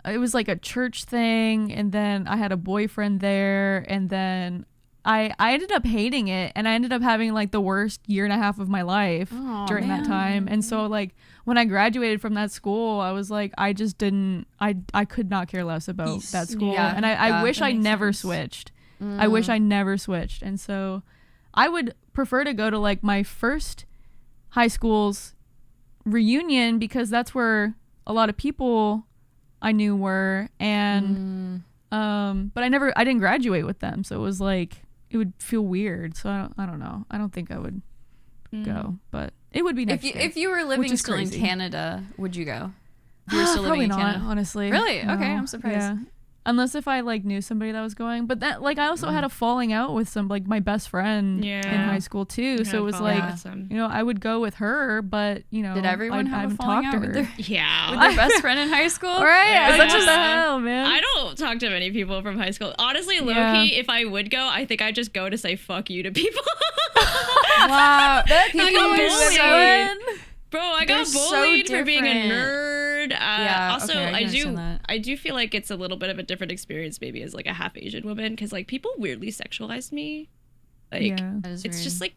Speaker 1: it was like a church thing, and then I had a boyfriend there, and then I ended up hating it, and I ended up having like the worst year and a half of my life during that time. And so like when I graduated from that school, I was like, I just didn't, I could not care less about that school.
Speaker 3: Yeah,
Speaker 1: and I wish I never
Speaker 3: sense.
Speaker 1: switched. I wish I never switched. And so I would prefer to go to like my first high school's reunion, because that's where a lot of people I knew were, and but I didn't graduate with them, so it was like it would feel weird. So I don't know. I don't think I would go, but it would be next year.
Speaker 3: If you were living still
Speaker 1: crazy.
Speaker 3: in Canada, would you go? If you were still living
Speaker 1: Probably
Speaker 3: in
Speaker 1: not,
Speaker 3: Canada,
Speaker 1: honestly.
Speaker 3: Really?
Speaker 1: No.
Speaker 3: Okay, I'm surprised.
Speaker 1: Yeah. Unless if I like knew somebody that was going, but that like I also had a falling out with some like my best friend in high school too. So it was like, I would go with her, but
Speaker 3: did everyone have a falling out with their with their best friend in high school?
Speaker 1: Right?
Speaker 2: Yeah,
Speaker 1: What the hell, man?
Speaker 2: I don't talk to many people from high school. Honestly, low-key, if I would go, I think I'd just go to say fuck you to people.
Speaker 3: Wow,
Speaker 2: People are
Speaker 3: bullied.
Speaker 2: Bro, I got
Speaker 3: so
Speaker 2: bullied for being a
Speaker 3: different.
Speaker 2: nerd. Also,
Speaker 3: okay, I can understand that.
Speaker 2: I do feel like it's a little bit of a different experience, maybe as like a half Asian woman, because like people weirdly sexualized me. Like
Speaker 3: That is
Speaker 2: it's
Speaker 3: weird.
Speaker 2: just like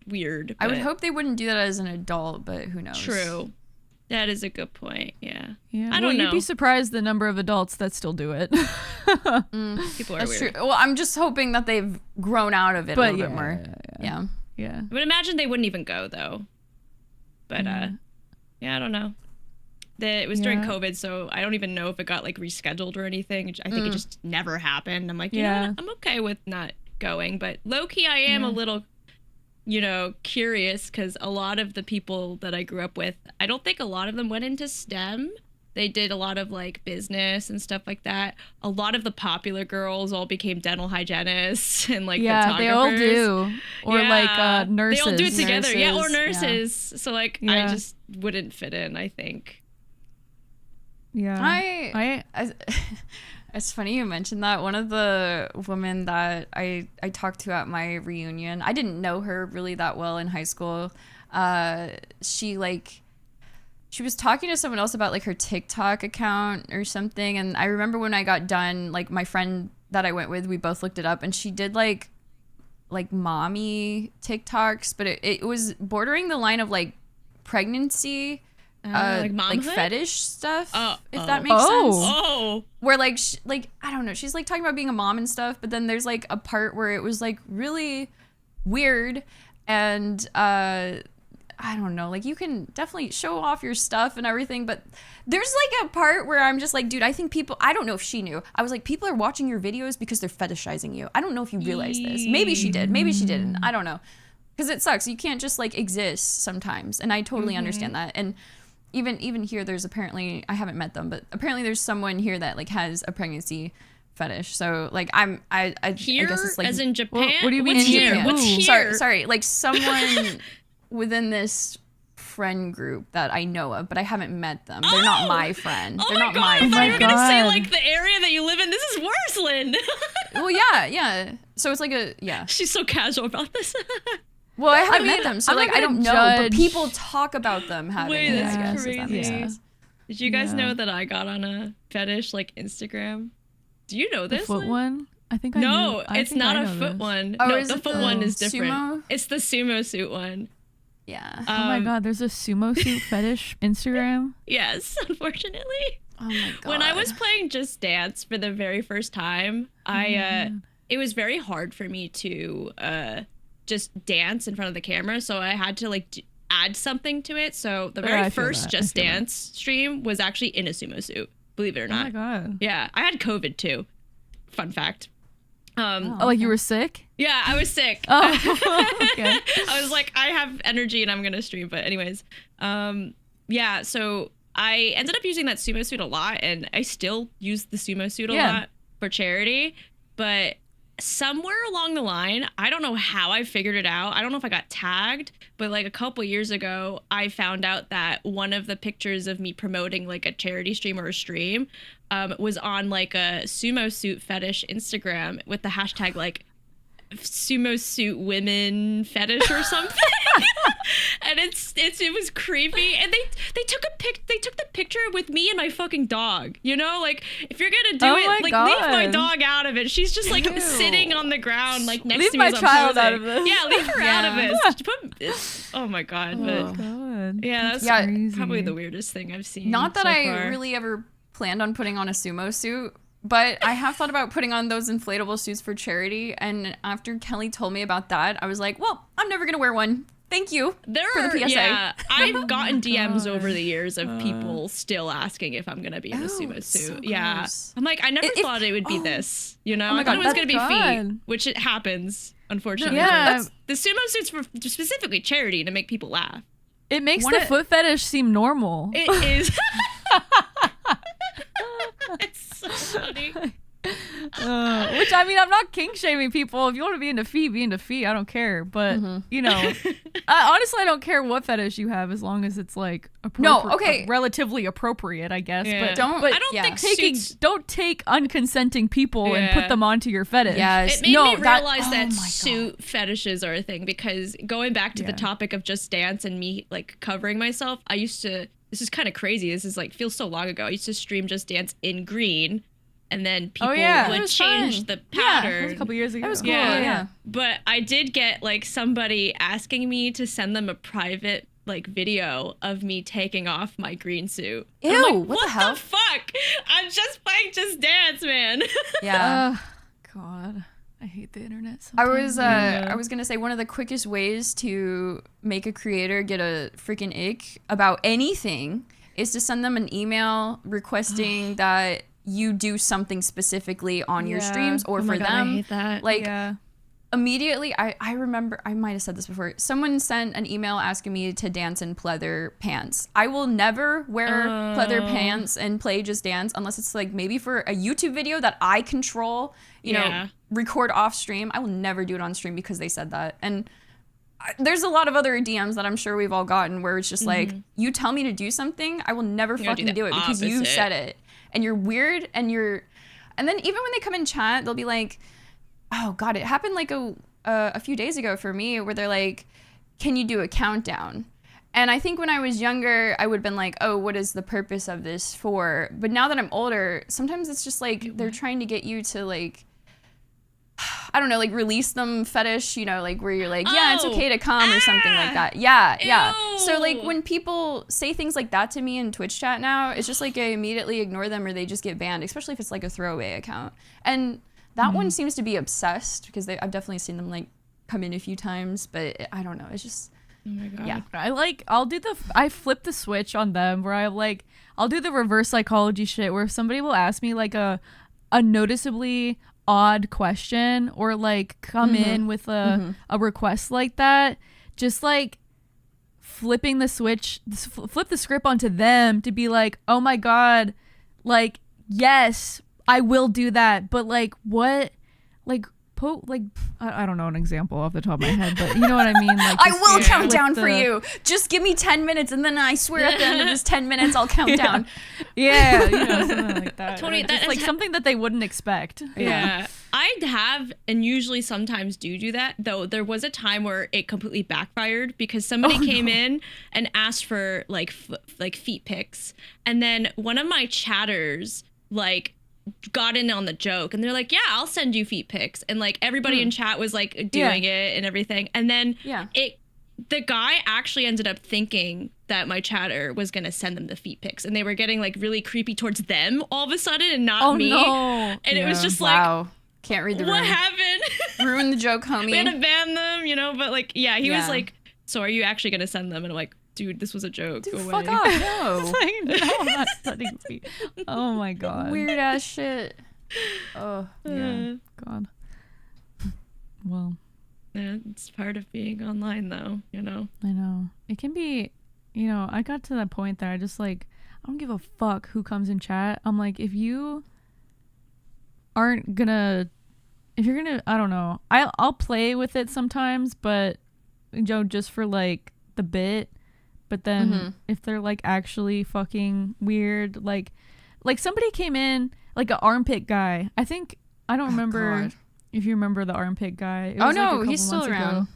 Speaker 2: weird.
Speaker 3: I would
Speaker 2: but
Speaker 3: hope they wouldn't do that as an adult, but who knows?
Speaker 2: True. That is a good point. Yeah.
Speaker 1: Yeah.
Speaker 2: I don't know.
Speaker 1: You'd be surprised the number of adults that still do it.
Speaker 2: People are
Speaker 3: That's
Speaker 2: weird.
Speaker 3: true. Well, I'm just hoping that they've grown out of it a little bit more. Yeah.
Speaker 1: Yeah.
Speaker 2: I would imagine they wouldn't even go though. But yeah, I don't know. It was during COVID, so I don't even know if it got like rescheduled or anything. I think it just never happened. I'm like, you know what? I'm okay with not going, but low key, I am a little, curious, because a lot of the people that I grew up with, I don't think a lot of them went into STEM. They did a lot of like business and stuff like that. A lot of the popular girls all became dental hygienists and like photographers.
Speaker 1: They all do. Or like nurses.
Speaker 2: They all do it together.
Speaker 3: Nurses,
Speaker 2: Yeah, or nurses. So like I
Speaker 1: Yeah.
Speaker 2: just wouldn't fit in, I think.
Speaker 1: Yeah.
Speaker 3: It's funny you mentioned that. One of the women that I talked to at my reunion, I didn't know her really that well in high school. She was talking to someone else about like her TikTok account or something, and I remember when I got done, like my friend that I went with, we both looked it up, and she did like mommy TikToks, but it was bordering the line of like pregnancy,
Speaker 2: like momhood?
Speaker 3: fetish stuff, if
Speaker 2: oh.
Speaker 3: that makes sense.
Speaker 2: Oh.
Speaker 3: Where like I don't know, she's like talking about being a mom and stuff, but then there's like a part where it was like really weird, and I don't know, like you can definitely show off your stuff and everything, but there's like a part where I'm just like, dude, I think people, I don't know if she knew, I was like, people are watching your videos because they're fetishizing you. I don't know if you realize this. Maybe she did, maybe she didn't, I don't know, because it sucks. You can't just like exist sometimes, and I totally understand that. And even here, there's apparently, I haven't met them, but apparently there's someone here that like has a pregnancy fetish. So like I
Speaker 2: Here,
Speaker 3: guess it's like,
Speaker 2: as in Japan?
Speaker 1: What do you mean
Speaker 2: What's
Speaker 1: in
Speaker 2: here?
Speaker 1: Japan?
Speaker 2: What's
Speaker 1: Ooh.
Speaker 2: here?
Speaker 3: sorry, like someone within this friend group that I know of, but I haven't met them. They're not my friend.
Speaker 2: Oh
Speaker 3: They're
Speaker 2: my
Speaker 3: not
Speaker 2: god,
Speaker 3: my
Speaker 2: I thought
Speaker 3: friend.
Speaker 2: you were gonna say
Speaker 1: God.
Speaker 2: like the area that you live in. This is worse, Lynn.
Speaker 3: Well, yeah. So it's like a
Speaker 2: She's so casual about this.
Speaker 3: Well, I haven't met them, so
Speaker 1: I'm
Speaker 3: like
Speaker 1: not
Speaker 3: I don't know.
Speaker 1: judge.
Speaker 3: But people talk about them having
Speaker 2: Wait,
Speaker 3: it.
Speaker 2: that's
Speaker 3: I guess,
Speaker 2: crazy.
Speaker 3: if that makes sense.
Speaker 2: Did you guys know that I got on a fetish like Instagram? Do you know this?
Speaker 1: The foot one? I think I
Speaker 2: No,
Speaker 1: knew. I
Speaker 2: it's
Speaker 1: think
Speaker 2: not
Speaker 1: I
Speaker 2: a
Speaker 1: know
Speaker 2: foot
Speaker 1: this.
Speaker 2: one.
Speaker 3: Oh,
Speaker 2: No,
Speaker 3: is
Speaker 2: the
Speaker 3: it
Speaker 2: foot
Speaker 3: the
Speaker 2: one is different.
Speaker 3: sumo?
Speaker 2: It's the sumo suit one.
Speaker 3: Yeah.
Speaker 1: Oh my god, there's a sumo suit fetish Instagram.
Speaker 2: Yes, unfortunately.
Speaker 3: Oh my god.
Speaker 2: When I was playing Just Dance for the very first time, it was very hard for me to just dance in front of the camera, so I had to like add something to it. So the very first Just Dance stream was actually in a sumo suit, believe it or not.
Speaker 1: Oh my god.
Speaker 2: Yeah, I had COVID too. Fun fact.
Speaker 1: Like you were sick?
Speaker 2: Yeah, I was sick.
Speaker 1: Oh, okay.
Speaker 2: I was like, I have energy and I'm gonna stream. But anyways, yeah. So I ended up using that sumo suit a lot, and I still use the sumo suit a lot for charity. But somewhere along the line, I don't know how I figured it out. I don't know if I got tagged, but like a couple years ago, I found out that one of the pictures of me promoting like a charity stream or a stream was on like a sumo suit fetish Instagram with the hashtag like sumo suit women fetish or something. And it was creepy, and they took the picture with me and my fucking dog, you know, like if you're gonna do it, like leave my dog out of it. She's just like sitting on the ground like next to me.
Speaker 1: Leave my child out of this.
Speaker 2: Yeah, leave her out of this. Oh my god. But
Speaker 1: God.
Speaker 2: yeah, that's
Speaker 1: crazy.
Speaker 2: probably the weirdest thing I've seen.
Speaker 3: Not that
Speaker 2: so
Speaker 3: I
Speaker 2: far.
Speaker 3: really ever planned on putting on a sumo suit, but I have thought about putting on those inflatable suits for charity. And after Kelly told me about that, I was like, well, I'm never going to wear one. Thank you for the PSA.
Speaker 2: Yeah, I've gotten DMs over the years of people still asking if I'm going to be in a sumo suit.
Speaker 3: So
Speaker 2: yeah.
Speaker 3: gross.
Speaker 2: I'm like, I never thought it would be this, you know?
Speaker 3: Oh my
Speaker 2: I thought
Speaker 3: God,
Speaker 2: it was going to be
Speaker 1: God.
Speaker 2: feet, which it happens, unfortunately.
Speaker 1: Yeah.
Speaker 2: The sumo suit's for specifically charity to make people laugh.
Speaker 1: It makes the foot fetish seem normal.
Speaker 2: It is. It's so funny.
Speaker 1: Which, I mean, I'm not kink shaming people. If you want to be into feet, be into feet. I don't care. But, you know, honestly, I don't care what fetish you have as long as it's like relatively appropriate, I guess.
Speaker 2: Yeah.
Speaker 1: But
Speaker 2: I don't think
Speaker 1: don't take unconsenting people and put them onto your fetish.
Speaker 3: Yes.
Speaker 2: It made me realize that suit fetishes are a thing, because going back to the topic of Just Dance and me like covering myself, I used to, this is kind of crazy. This is like, feels so long ago. I used to stream Just Dance in green, and then people would change the pattern.
Speaker 1: That was a couple years ago.
Speaker 3: That was cool.
Speaker 2: Yeah. But I did get like somebody asking me to send them a private like video of me taking off my green suit.
Speaker 3: Ew,
Speaker 2: I'm like,
Speaker 3: what the hell?
Speaker 2: the fuck? I'm just playing Just Dance, man.
Speaker 3: Yeah.
Speaker 1: God, I hate the internet
Speaker 3: I
Speaker 1: sometimes.
Speaker 3: was gonna say one of the quickest ways to make a creator get a freaking ick about anything is to send them an email requesting that you do something specifically on your streams or for
Speaker 2: God,
Speaker 3: them.
Speaker 2: I hate that.
Speaker 3: Like immediately, I remember, I might have said this before. Someone sent an email asking me to dance in pleather pants. I will never wear pleather pants and play Just Dance unless it's like maybe for a YouTube video that I control, you know, record off stream. I will never do it on stream because they said that. And there's a lot of other DMs that I'm sure we've all gotten where it's just like, you tell me to do something, I will never fucking do it because you said it. And you're weird, and then even when they come in chat, they'll be like, oh God, it happened like a few days ago for me where they're like, can you do a countdown? And I think when I was younger, I would have been like, oh, what is the purpose of this for? But now that I'm older, sometimes it's just like they're trying to get you to like, I don't know, like release them fetish, you know, like where you're like, yeah, it's okay to come or something like that. Yeah. So like when people say things like that to me in Twitch chat now, it's just like I immediately ignore them or they just get banned, especially if it's like a throwaway account. And that one seems to be obsessed because I've definitely seen them like come in a few times, but I don't know. It's just,
Speaker 2: oh my God.
Speaker 1: Yeah. I flip the switch on them where I'll do the reverse psychology shit where if somebody will ask me like a noticeably odd question or like come in with a request like that, just like flipping the switch, flip the script onto them to be like, oh my God, like, yes, I will do that. But like, what, like, I don't know an example off the top of my head, but you know what I mean? Like,
Speaker 3: I will count down for you. Just give me 10 minutes and then I swear at the end of this 10 minutes, I'll count down.
Speaker 1: Yeah, you know, something like that.
Speaker 2: Totally,
Speaker 1: Just like something that they wouldn't expect.
Speaker 2: Yeah. I have, and usually sometimes do that, though there was a time where it completely backfired because somebody came in and asked for like feet pics, and then one of my chatters like got in on the joke, and they're like, yeah, I'll send you feet pics, and like everybody in chat was like doing it and everything, and then the guy actually ended up thinking that my chatter was gonna send them the feet pics, and they were getting like really creepy towards them all of a sudden and not me. And it was just like,
Speaker 3: can't read the
Speaker 2: what
Speaker 3: room.
Speaker 2: happened?
Speaker 3: Ruin the joke, homie.
Speaker 2: We had to ban them, you know. But like, he was like, so are you actually gonna send them? And I'm like, dude, this was a joke.
Speaker 3: Dude,
Speaker 2: go
Speaker 3: fuck
Speaker 2: away.
Speaker 3: off. No.
Speaker 1: No, I'm not sending feet. Oh my god.
Speaker 3: Weird ass shit. Oh
Speaker 1: yeah. God. Well.
Speaker 2: Yeah, it's part of being online, though, you know.
Speaker 1: I know. It can be, you know, I got to that point that I just like, I don't give a fuck who comes in chat. I'm like, if you aren't gonna, if you're gonna, I don't know. I'll play with it sometimes, but, you know, just for like the bit. But then if they're like actually fucking weird, like somebody came in, like an armpit guy. I don't remember. God. If you remember the armpit guy.
Speaker 3: It was he's still around.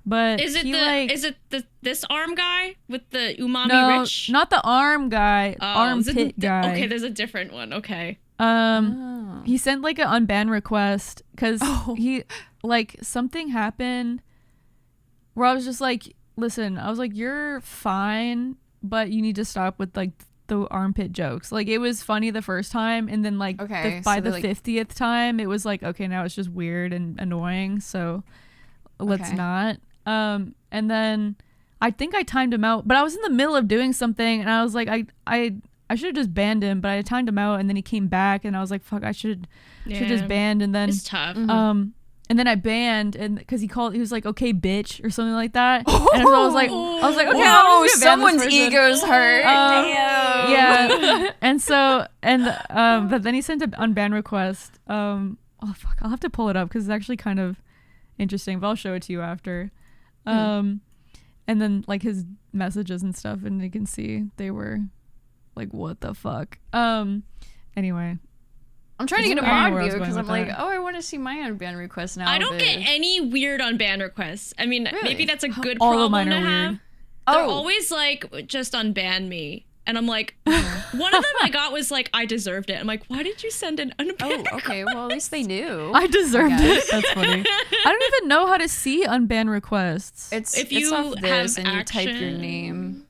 Speaker 1: But
Speaker 2: is it this arm guy with the umami rich?
Speaker 1: Not the arm guy. Armpit guy.
Speaker 2: Okay, there's a different one. Okay.
Speaker 1: He sent like an unban request because he like something happened where I was just like, listen, I was like, you're fine, but you need to stop with like the armpit jokes. Like it was funny the first time, and then like by the 50th time it was like, okay, now it's just weird and annoying, so let's not. And then I think I timed him out, but I was in the middle of doing something and I was like, I should have just banned him, but I timed him out, and then he came back and I was like, fuck, I should just banned. And then
Speaker 2: it's tough.
Speaker 1: and then I banned, and because he was like, okay, bitch, or something like that. And so I was like, okay,
Speaker 3: whoa, someone's ego's hurt. Damn.
Speaker 1: Yeah. But then he sent an unban request. Oh fuck, I'll have to pull it up because it's actually kind of interesting, but I'll show it to you after. And then like his messages and stuff, and you can see they were like, what the fuck. Anyway.
Speaker 3: I'm trying to get a mod view because I'm like, I want to see my unban request now.
Speaker 2: I don't get any weird unban requests. I mean, really? Maybe that's a good
Speaker 1: All
Speaker 2: problem
Speaker 1: of mine
Speaker 2: to
Speaker 1: are
Speaker 2: have.
Speaker 1: weird.
Speaker 2: They're always like, just unban me. And I'm like, one of them I got was like, I deserved it. I'm like, why did you send an unban request?
Speaker 3: Okay, well, at least they knew.
Speaker 1: I deserved it. That's funny. I don't even know how to see unban requests.
Speaker 3: It's off this and you type your name.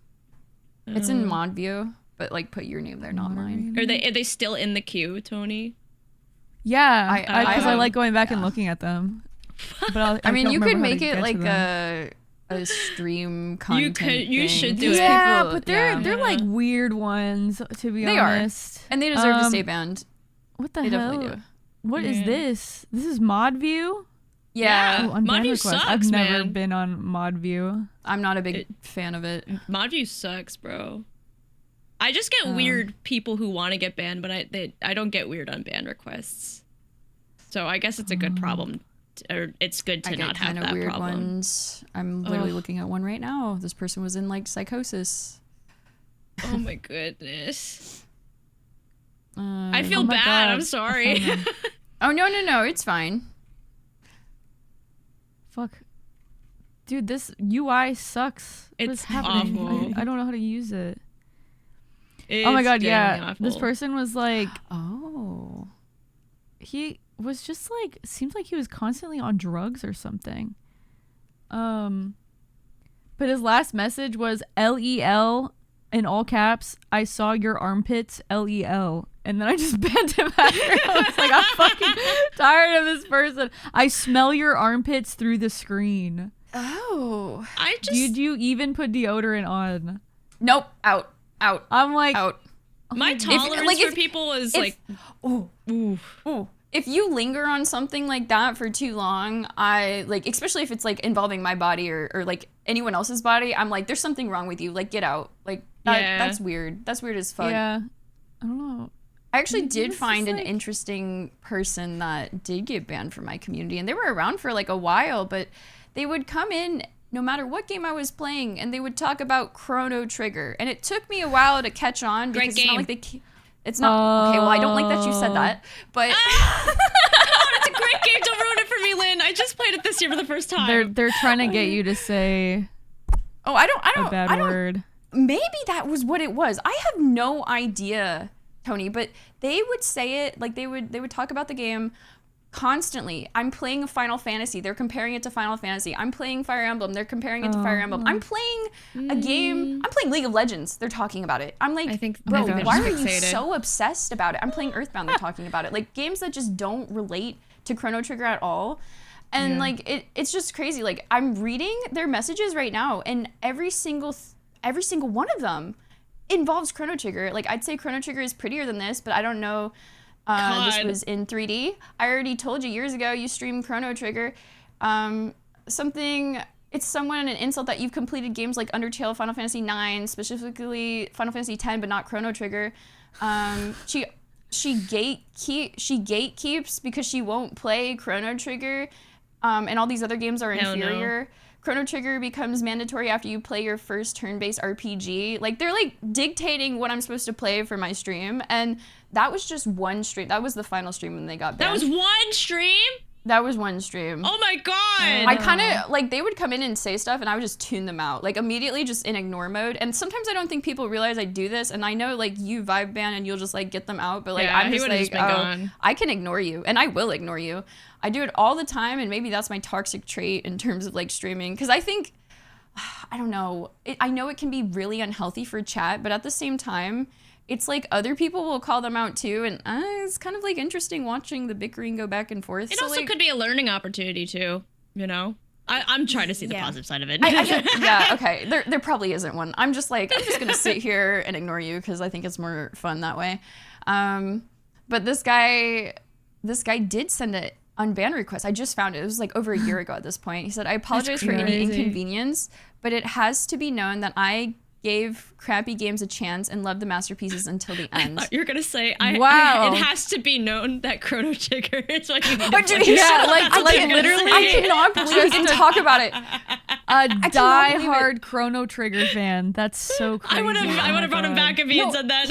Speaker 3: It's in mod view, but like put your name there, not mine.
Speaker 2: Are they still in the queue, Tony?
Speaker 1: Yeah, because I like going back and looking at them. But
Speaker 3: I mean, you could make it like a stream content.
Speaker 2: You should do it.
Speaker 1: Yeah, but they're like weird ones, to be honest.
Speaker 3: Are. And they deserve to stay banned.
Speaker 1: What the
Speaker 3: hell? They
Speaker 1: definitely do. What is this? This is mod view?
Speaker 2: Yeah. Mod view sucks,
Speaker 1: I've never
Speaker 2: man.
Speaker 1: been on mod view.
Speaker 3: I'm not a big fan of it.
Speaker 2: Mod view sucks, bro. I just get weird people who want to get banned, but I don't get weird unban requests. So I guess it's a good problem, or it's good to not have that
Speaker 3: weird
Speaker 2: problem.
Speaker 3: Ones. I'm literally looking at one right now. This person was in like psychosis.
Speaker 2: Oh my goodness. I feel bad. God. I'm sorry.
Speaker 3: Oh no, it's fine.
Speaker 1: Fuck. Dude, this UI sucks.
Speaker 2: It's awful.
Speaker 1: I don't know how to use it.
Speaker 2: It's
Speaker 1: oh my god, yeah.
Speaker 2: awful.
Speaker 1: This person was like, he was just like, seems like he was constantly on drugs or something. But his last message was LEL in all caps. I saw your armpits, LEL. And then I just banned him after. I was like, I'm fucking tired of this person. I smell your armpits through the screen.
Speaker 3: Oh.
Speaker 1: Did you even put deodorant on?
Speaker 3: Nope. Out.
Speaker 1: I'm like,
Speaker 3: out.
Speaker 2: My tolerance for people is like,
Speaker 3: if you linger on something like that for too long, I like, especially if it's like involving my body or like anyone else's body, I'm like, there's something wrong with you. Like, get out. Like, that's weird. That's weird as fuck.
Speaker 1: Yeah. I don't know.
Speaker 3: I actually did find an interesting person that did get banned from my community, and they were around for like a while, but they would come in no matter what game I was playing, and they would talk about Chrono Trigger, and it took me a while to catch on because it's not like it's not okay. Well, I don't like that you said that, but
Speaker 2: it's a great game. Don't ruin it for me, Lynn. I just played it this year for the first time.
Speaker 1: They're trying to get you to say
Speaker 3: I don't
Speaker 1: a bad word.
Speaker 3: Maybe that was what it was. I have no idea, Tony, but they would say it like they would talk about the game constantly. I'm playing Final Fantasy. They're comparing it to Final Fantasy. I'm playing Fire Emblem. They're comparing it to Fire Emblem. I'm playing a game. I'm playing League of Legends. They're talking about it. I'm like,
Speaker 2: I think,
Speaker 3: bro, why are you so obsessed about it? I'm playing Earthbound. They're talking about it. Like games that just don't relate to Chrono Trigger at all. And like it's just crazy. Like I'm reading their messages right now, and every single one of them involves Chrono Trigger. Like I'd say Chrono Trigger is prettier than this, but I don't know. This was in 3D. I already told you years ago you streamed Chrono Trigger. It's somewhat an insult that you've completed games like Undertale, Final Fantasy 9, specifically Final Fantasy 10, but not Chrono Trigger. She gatekeeps because she won't play Chrono Trigger, and all these other games are inferior. No. Chrono Trigger becomes mandatory after you play your first turn-based RPG. Like, they're, like, dictating what I'm supposed to play for my stream. And that was just one stream. That was the final stream when they got banned.
Speaker 2: That was one stream?
Speaker 3: That was one stream.
Speaker 2: Oh, my God.
Speaker 3: I kind of, like, they would come in and say stuff, and I would just tune them out. Like, immediately just in ignore mode. And sometimes I don't think people realize I do this. And I know, like, you vibe ban and you'll just, like, get them out. But, like, I'm just like, I can ignore you. And I will ignore you. I do it all the time, and maybe that's my toxic trait in terms of like streaming. Because I think, I don't know, I know it can be really unhealthy for chat, but at the same time, it's like other people will call them out too, and it's kind of like interesting watching the bickering go back and forth.
Speaker 2: It also could be a learning opportunity too, you know? I'm trying to see the positive side of it.
Speaker 3: Yeah, okay. There probably isn't one. I'm just gonna sit here and ignore you because I think it's more fun that way. But this guy did send it unban request. I just found it. It was like over a year ago at this point. He said, I apologize for any inconvenience, but it has to be known that I gave crappy games a chance and loved the masterpieces until the end.
Speaker 2: You're going to say, it has to be known that Chrono Trigger is what you need to play.
Speaker 3: Literally, I cannot believe we can talk about it.
Speaker 1: A die-hard Chrono Trigger fan. That's so crazy.
Speaker 2: I would have brought him back if he had said that.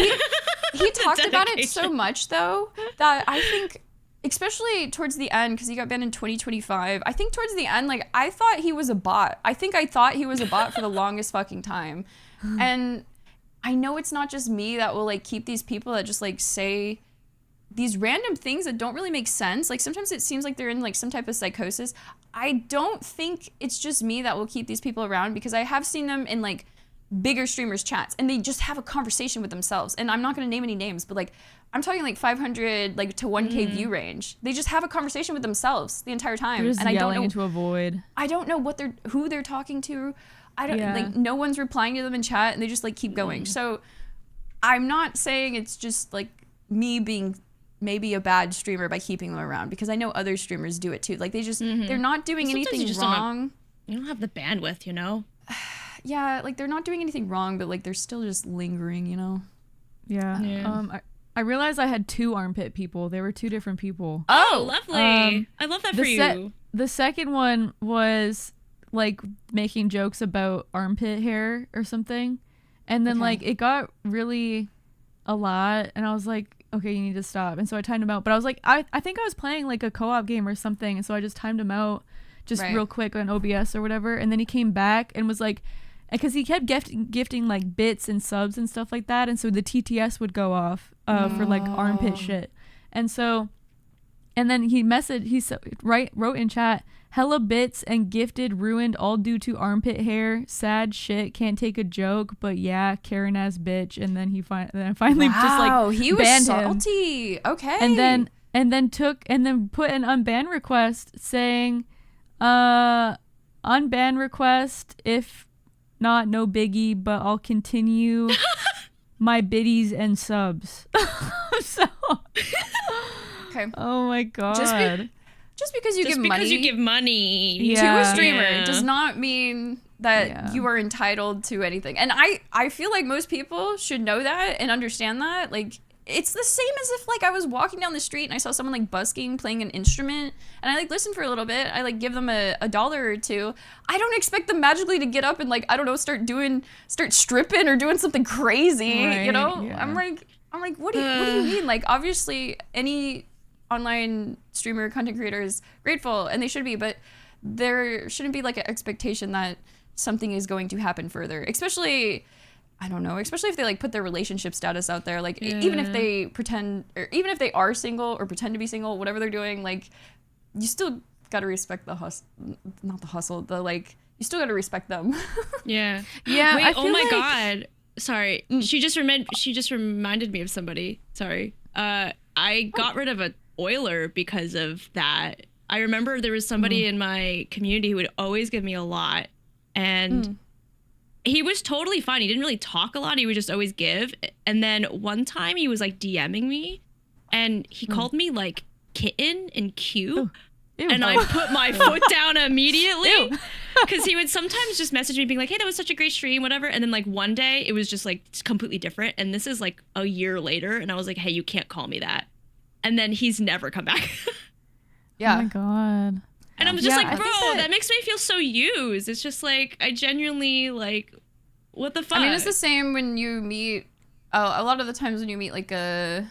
Speaker 3: He talked about it so much, though, that I think, especially towards the end, because he got banned in 2025. I think towards the end, like, I thought he was a bot. I thought he was a bot for the longest fucking time. And I know it's not just me that will, like, keep these people that just, like, say these random things that don't really make sense. Like, sometimes it seems like they're in, like, some type of psychosis. I don't think it's just me that will keep these people around, because I have seen them in, like, bigger streamers' chats, and they just have a conversation with themselves. And I'm not going to name any names, but, like, I'm talking like 500 like to 1K view range. They just have a conversation with themselves the entire time.
Speaker 1: They're just
Speaker 3: and
Speaker 1: yelling
Speaker 3: I don't know
Speaker 1: into a void.
Speaker 3: I don't know who they're talking to. I don't like, no one's replying to them in chat, and they just like keep going. So I'm not saying it's just like me being maybe a bad streamer by keeping them around, because I know other streamers do it too. Like they just they're not doing anything wrong.
Speaker 2: You don't have the bandwidth, you know?
Speaker 3: Yeah, like they're not doing anything wrong, but like they're still just lingering, you know?
Speaker 1: Yeah. I realized I had two armpit people. They were two different people.
Speaker 2: Oh, lovely. I love that for you.
Speaker 1: The second one was like making jokes about armpit hair or something. And then like it got really a lot, and I was like, okay, you need to stop. And so I timed him out. But I was like, I think I was playing like a co-op game or something, and so I just timed him out just real quick on OBS or whatever. And then he came back and was like, because he kept gifting like bits and subs and stuff like that, and so the TTS would go off for like armpit shit. And so, and then he wrote in chat, hella bits and gifted ruined all due to armpit hair, sad shit, can't take a joke, but yeah, Karen ass bitch. And then he finally just like
Speaker 3: he was
Speaker 1: banned
Speaker 3: salty
Speaker 1: him.
Speaker 3: Okay.
Speaker 1: And then put an unban request saying unban request, if not, no biggie, but I'll continue my biddies and subs. So,
Speaker 3: okay.
Speaker 1: Oh my god.
Speaker 3: Just because you
Speaker 2: give money
Speaker 3: to a streamer does not mean that you are entitled to anything. And I feel like most people should know that and understand that. Like, it's the same as if like I was walking down the street and I saw someone like busking, playing an instrument, and I like listen for a little bit. I like give them a $1 or $2. I don't expect them magically to get up and like, I don't know, start stripping or doing something crazy, you know? Yeah. I'm like, what do you mean? Like, obviously any online streamer content creators grateful, and they should be, but there shouldn't be like an expectation that something is going to happen further, especially if they like put their relationship status out there, like even if they pretend, or even if they are single or pretend to be single, whatever they're doing, like you still got to respect the hustle, not the hustle, the like, you still got to respect them.
Speaker 2: Yeah.
Speaker 1: Yeah.
Speaker 2: Wait, my God. Sorry. She just reminded me of somebody. Sorry. I got rid of an oiler because of that. I remember there was somebody in my community who would always give me a lot, and he was totally fine. He didn't really talk a lot. He would just always give. And then one time he was like DMing me, and he called me like kitten and cute. And I put my foot down immediately, because he would sometimes just message me being like, hey, that was such a great stream, whatever. And then like one day it was just like completely different. And this is like a year later. And I was like, hey, you can't call me that. And then he's never come back.
Speaker 3: Yeah.
Speaker 1: Oh my God.
Speaker 2: And I'm just like, bro, that makes me feel so used. It's just like, I genuinely like, what the fuck?
Speaker 3: I mean, it's the same when you meet, a lot of the times when you meet like a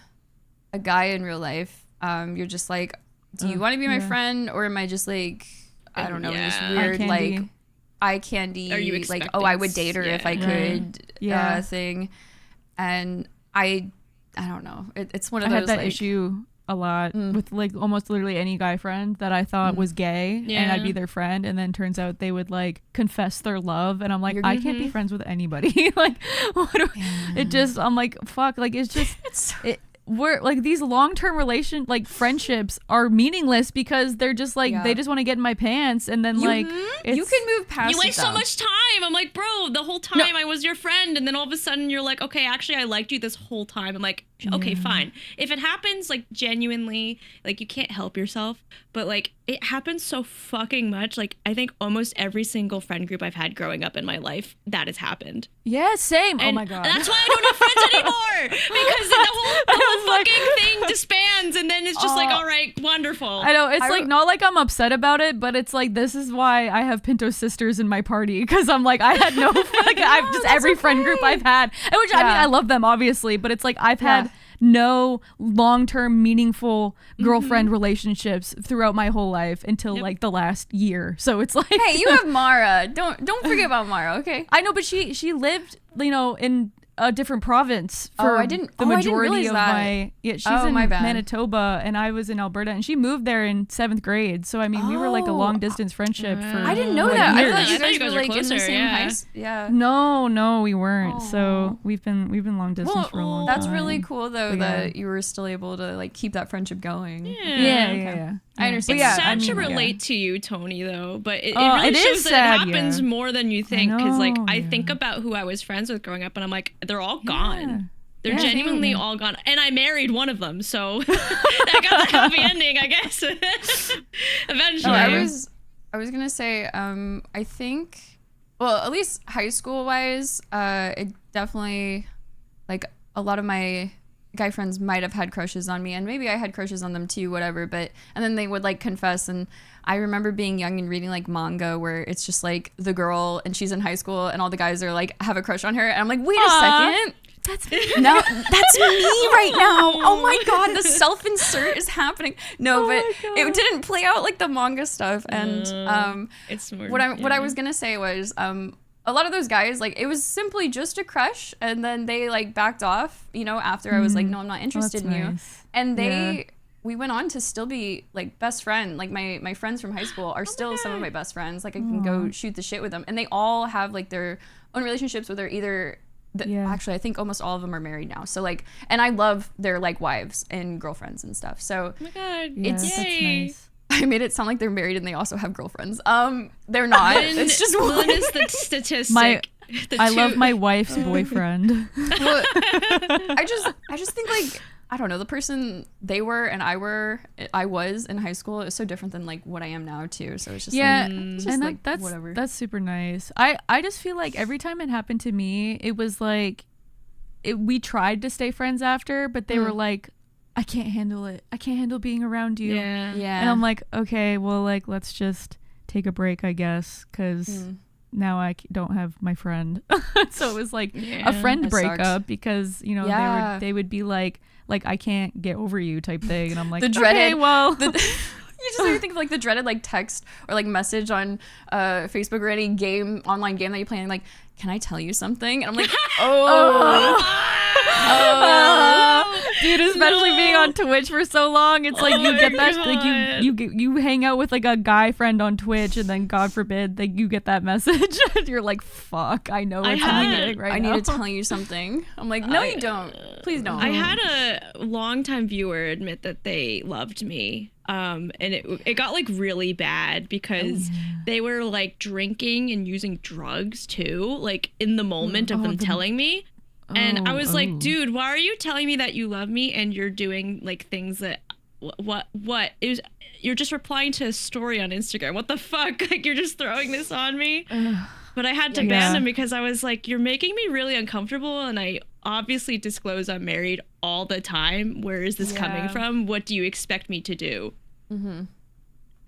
Speaker 3: guy in real life, you're just like, do you want to be my friend, or am I just like, I don't know, this weird like eye candy,
Speaker 2: Are you
Speaker 3: like, oh, I would date her if I could thing. And I don't know. It's one of those.
Speaker 1: I had that
Speaker 3: like,
Speaker 1: issue a lot with like almost literally any guy friend that I thought was gay, and I'd be their friend, and then turns out they would like confess their love, and I'm like, I can't be friends with anybody. Like, what do it just, I'm like, fuck, like it's just we're like, these long-term friendships are meaningless because they're just like they just want to get in my pants, and then like
Speaker 3: you can move past
Speaker 2: you waste so much time. I'm like, bro, the whole time I was your friend, and then all of a sudden you're like, okay, actually I liked you this whole time. I'm like, okay, fine. If it happens like genuinely, like you can't help yourself, but like it happens so fucking much. Like I think almost every single friend group I've had growing up in my life, that has happened.
Speaker 1: Yeah, same.
Speaker 2: And
Speaker 1: oh my God.
Speaker 2: That's why I don't have friends anymore, because the whole fucking thing disbands, and then it's just like, all right, wonderful.
Speaker 1: I know, it's like not like I'm upset about it, but it's like, this is why I have Pinto sisters in my party, because I'm like, I had no like, I've just every friend group I've had, which I mean, I love them obviously, but it's like I've had no long-term meaningful girlfriend relationships throughout my whole life until like the last year. So it's like,
Speaker 3: hey, you have Mara. Don't forget about Mara, okay?
Speaker 1: I know, but she lived, you know, in a different province for the majority of my she's in Manitoba, and I was in Alberta, and she moved there in 7th grade. So I mean, we were like a long distance friendship for
Speaker 3: I didn't know that.
Speaker 1: years.
Speaker 3: I thought you guys were like in the same high.
Speaker 1: Yeah. No, we weren't. So we've been long distance for a long time.
Speaker 3: That's really cool though, that you were still able to like keep that friendship going.
Speaker 1: Yeah.
Speaker 3: I understand.
Speaker 2: It's sad to relate to you, Tony, though, but it really shows that it happens more than you think. Because like I think about who I was friends with growing up, and I'm like, they're all gone. They're genuinely all gone. And I married one of them, so that got the happy ending, I guess. Eventually.
Speaker 3: I was gonna say, I think, well, at least high school wise, it definitely, like a lot of my guy friends might have had crushes on me, and maybe I had crushes on them too, whatever, and then they would like confess. And I remember being young and reading like manga where it's just like the girl and she's in high school and all the guys are like have a crush on her, and I'm like, wait a second, that's me. No, that's me right now. Oh my God, the self-insert is happening. No, but it didn't play out like the manga stuff. And
Speaker 2: it's more,
Speaker 3: what I was gonna say was a lot of those guys, like, it was simply just a crush, and then they like backed off, you know, after I was like, no, I'm not interested in you. And we went on to still be like best friend. Like my friends from high school are still some of my best friends. Like I can go shoot the shit with them, and they all have like their own relationships with their actually I think almost all of them are married now. So like, and I love their like wives and girlfriends and stuff. So
Speaker 2: oh my God,
Speaker 3: it's
Speaker 1: that's nice.
Speaker 3: I made it sound like they're married and they also have girlfriends. They're not. It's just one.
Speaker 2: Lynn is the statistic.
Speaker 1: I love my wife's boyfriend.
Speaker 3: Well, I just think like, I don't know, the person they were and I was in high school is so different than like what I am now too. So it's just
Speaker 1: that's
Speaker 3: whatever.
Speaker 1: That's super nice. I just feel like every time it happened to me, it was like we tried to stay friends after, but they were like, I can't handle it. I can't handle being around you.
Speaker 3: Yeah.
Speaker 1: And I'm like, okay, well, like, let's just take a break, I guess, because now I don't have my friend. So it was like a friend breakup because, you know, they would be like, like I can't get over you type thing. And I'm like,
Speaker 3: the dreaded,
Speaker 1: okay, well.
Speaker 3: you just think of like the dreaded like text or like message on Facebook or any online game that you're playing, like, can I tell you something? And I'm like,
Speaker 1: dude, especially being on Twitch for so long, it's like you get that, like you hang out with like a guy friend on Twitch, and then God forbid, like you get that message, and you're like, fuck, I know what's happening right now.
Speaker 3: I need to tell you something. I'm like, no, you don't. Please don't.
Speaker 2: I had a longtime viewer admit that they loved me. And it got like really bad because they were like drinking and using drugs too, like in the moment of them telling me. And I was like, dude, why are you telling me that you love me and you're doing like things that what it was, you're just replying to a story on Instagram. What the fuck? Like, you're just throwing this on me. But I had to ban them because I was like, you're making me really uncomfortable, and I obviously disclose I'm married all the time. Where is this coming from? What do you expect me to do?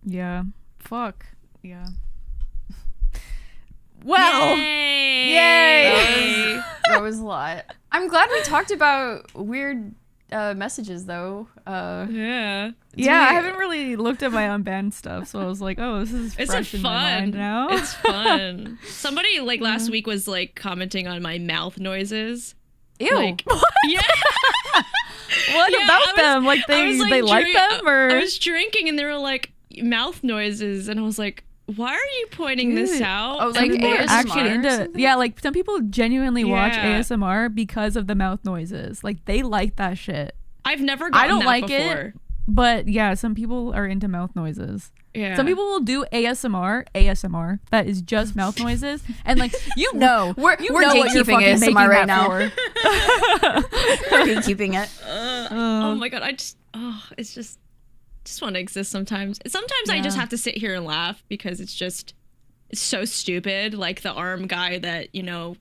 Speaker 1: Yeah. Fuck. Yeah. Well, yay!
Speaker 3: That was a lot. I'm glad we talked about weird messages, though.
Speaker 1: Yeah, I haven't really looked at my unbanned stuff, so I was like, oh, this is fresh in my mind now.
Speaker 2: It's fun. Somebody like last week was like commenting on my mouth noises.
Speaker 3: Ew.
Speaker 2: Like,
Speaker 1: what?
Speaker 2: Yeah.
Speaker 1: What about them? Like they like them, or
Speaker 2: I was drinking and they were like mouth noises, and I was like, why are you pointing this out?
Speaker 3: Oh, like ASMR
Speaker 1: actually into like some people genuinely watch ASMR because of the mouth noises. Like they like that shit.
Speaker 2: I've never gotten
Speaker 1: I don't
Speaker 2: that
Speaker 1: like
Speaker 2: before.
Speaker 1: it, but yeah, some people are into mouth noises.
Speaker 2: Yeah.
Speaker 1: Some people will do ASMR that is just mouth noises, and like we're
Speaker 3: what you're fucking making right now. We're gatekeeping it.
Speaker 2: Oh my god, it's just want to exist sometimes. Sometimes I just have to sit here and laugh because it's so stupid. Like the arm guy that,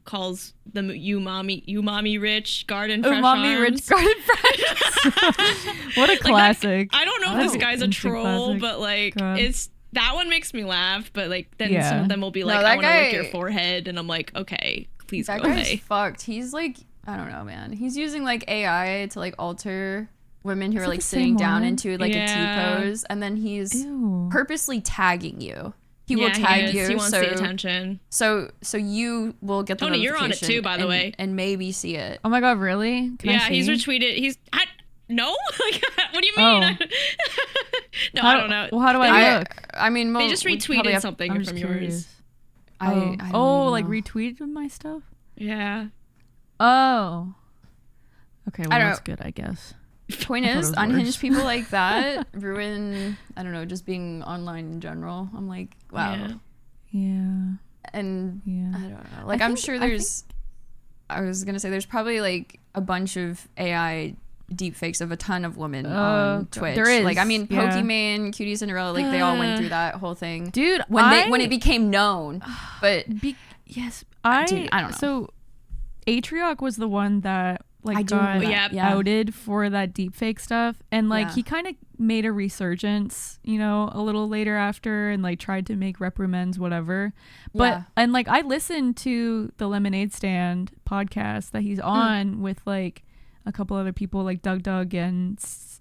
Speaker 2: calls them you mommy rich garden fresh arms.
Speaker 1: Rich garden fresh. What a classic.
Speaker 2: I don't know if this guy's a troll, but like that one makes me laugh. But like then some of them will be like, I want to lick your forehead, and I'm like, okay, please go away.
Speaker 3: That guy's fucked. He's like, I don't know, man. He's using like AI to like alter women who are like sitting down into like a T-pose, and then he's purposely tagging you. He will tag you.
Speaker 2: He wants the attention.
Speaker 3: So you will get the notification.
Speaker 2: You're on it too, by the way.
Speaker 3: And maybe see it.
Speaker 1: Oh my god, really? Can I see?
Speaker 2: He's retweeted. No? Like, what do you mean? No, I don't know.
Speaker 1: Well, how do I look?
Speaker 3: I mean,
Speaker 2: they just retweeted something from yours.
Speaker 3: I don't
Speaker 1: like retweeted my stuff?
Speaker 2: Yeah.
Speaker 1: Oh. Okay, well, that's good, I guess.
Speaker 3: Point is, unhinged people like that ruin, I don't know, just being online in general. I'm like, wow.
Speaker 1: Yeah.
Speaker 3: And I don't know. Like, I'm sure there's, I was going to say, there's probably like a bunch of AI deepfakes of a ton of women on Twitch. There is. Like, I mean, Pokimane, Cutie Cinderella, like they all went through that whole thing.
Speaker 1: Dude,
Speaker 3: when it became known. But
Speaker 1: yes,
Speaker 3: I don't know.
Speaker 1: So Atriarch was the one that got outed for that deepfake stuff, and like he kind of made a resurgence, a little later after, and like tried to make reprimands, whatever. But and like I listened to the Lemonade Stand podcast that he's on with like a couple other people like Doug and